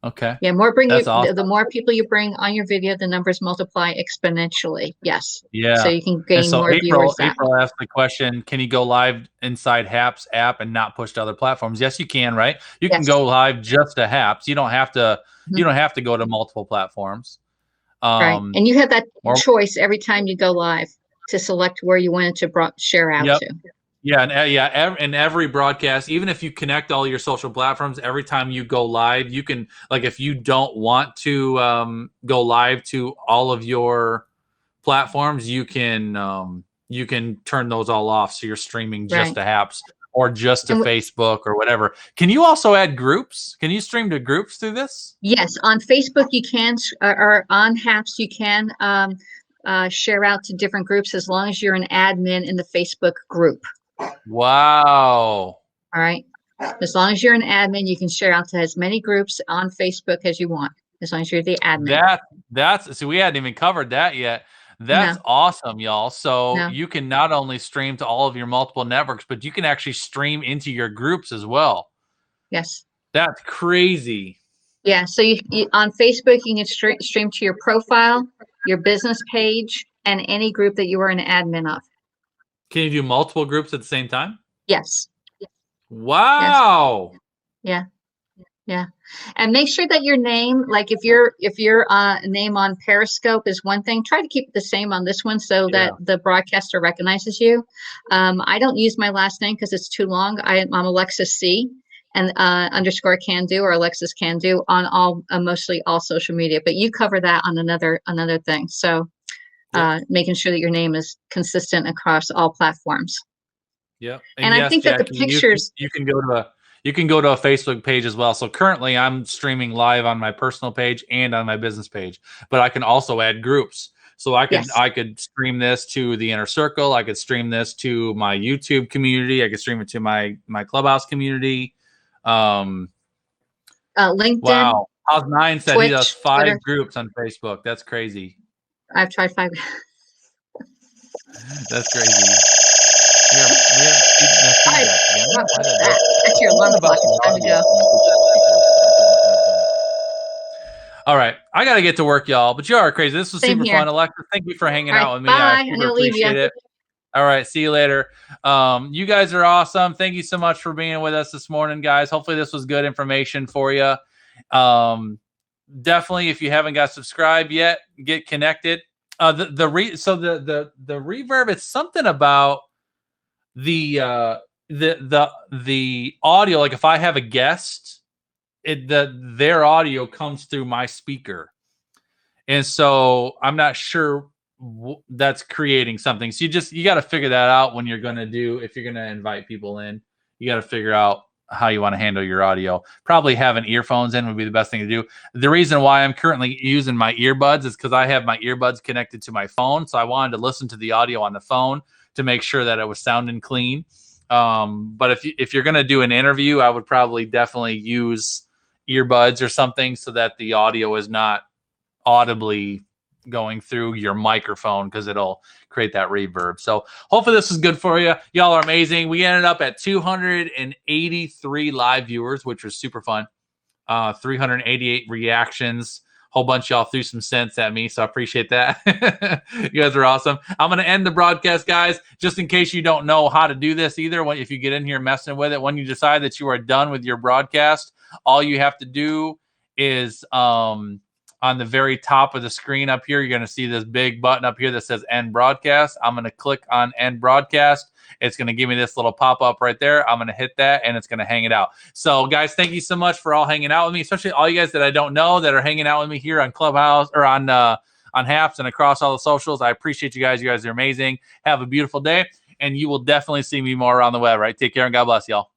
Okay. Yeah, awesome. The more people you bring on your video, the numbers multiply exponentially. Yes. Yeah. So you can gain more viewers. April asked the question, can you go live inside Happs app and not push to other platforms? Yes, you can, right? You can go live just to Happs. You don't have to you don't have to go to multiple platforms. Right. And you have that choice every time you go live to select where you want it to share out to. Yeah, and in every broadcast, even if you connect all your social platforms, every time you go live, you can, like, if you don't want to go live to all of your platforms, you can you can turn those all off. So you're streaming just Right. to Happs or just to And Facebook or whatever. Can you also add groups? Can you stream to groups through this? yes, on Facebook you can, or on Happs you can share out to different groups as long as you're an admin in the Facebook group. Wow. All right. As long as you're an admin, you can share out to as many groups on Facebook as you want, as long as you're the admin. That's see, we hadn't even covered that yet. That's awesome, y'all. So you can not only stream to all of your multiple networks, but you can actually stream into your groups as well. Yes. That's crazy. Yeah. So you on Facebook, you can stream to your profile, your business page, and any group that you are an admin of. Can you do multiple groups at the same time? Yes. Wow. Yes. Yeah. And make sure that your name, like if your name on Periscope is one thing, try to keep it the same on this one so that the broadcaster recognizes you. I don't use my last name because it's too long. I'm Alexis C, and underscore can do, or Alexis can do on all mostly all social media. But you cover that on another thing. So making sure that your name is consistent across all platforms. Yeah. And yes, I think that the pictures you can go to a Facebook page as well. So currently I'm streaming live on my personal page and on my business page, but I can also add groups. So I could stream this to the inner circle. I could stream this to my YouTube community. I could stream it to my Clubhouse community. LinkedIn. Wow. How's Nine said Twitch, he does 5 Twitter. groups on Facebook. That's crazy. I've tried 5. That's crazy. We have feedback again. That's your alarm clock. It's time to go. All right, I got to get to work, y'all. But you are crazy. This was super fun, Alexa. Thank you for hanging out with me. Bye. I I'm gonna leave you. appreciate it. All right, see you later. You guys are awesome. Thank you so much for being with us this morning, guys. Hopefully this was good information for you. Definitely, if you haven't got subscribed yet, get connected. The reverb, it's something about the audio. Like if I have a guest, their audio comes through my speaker, and so I'm not sure that's creating something. So you got to figure that out when you're going to if you're going to invite people in. You got to figure out how you want to handle your audio. Probably having earphones in would be the best thing to do. The reason why I'm currently using my earbuds is because I have my earbuds connected to my phone. So I wanted to listen to the audio on the phone to make sure that it was sounding clean. But if you're going to do an interview, I would probably definitely use earbuds or something so that the audio is not audibly going through your microphone, because it'll create that reverb. So hopefully this is good for you. Y'all are amazing. We ended up at 283 live viewers, which was super fun. 388 reactions. Whole bunch of y'all threw some cents at me, so I appreciate that. You guys are awesome. I'm going to end the broadcast, guys, just in case you don't know how to do this either. If you get in here messing with it, when you decide that you are done with your broadcast, all you have to do is on the very top of the screen up here, you're going to see this big button up here that says End Broadcast. I'm going to click on End Broadcast. It's going to give me this little pop-up right there. I'm going to hit that, and it's going to hang it out. So, guys, thank you so much for all hanging out with me, especially all you guys that I don't know that are hanging out with me here on Clubhouse or on Happs and across all the socials. I appreciate you guys. You guys are amazing. Have a beautiful day, and you will definitely see me more around the web, right? Take care, and God bless y'all.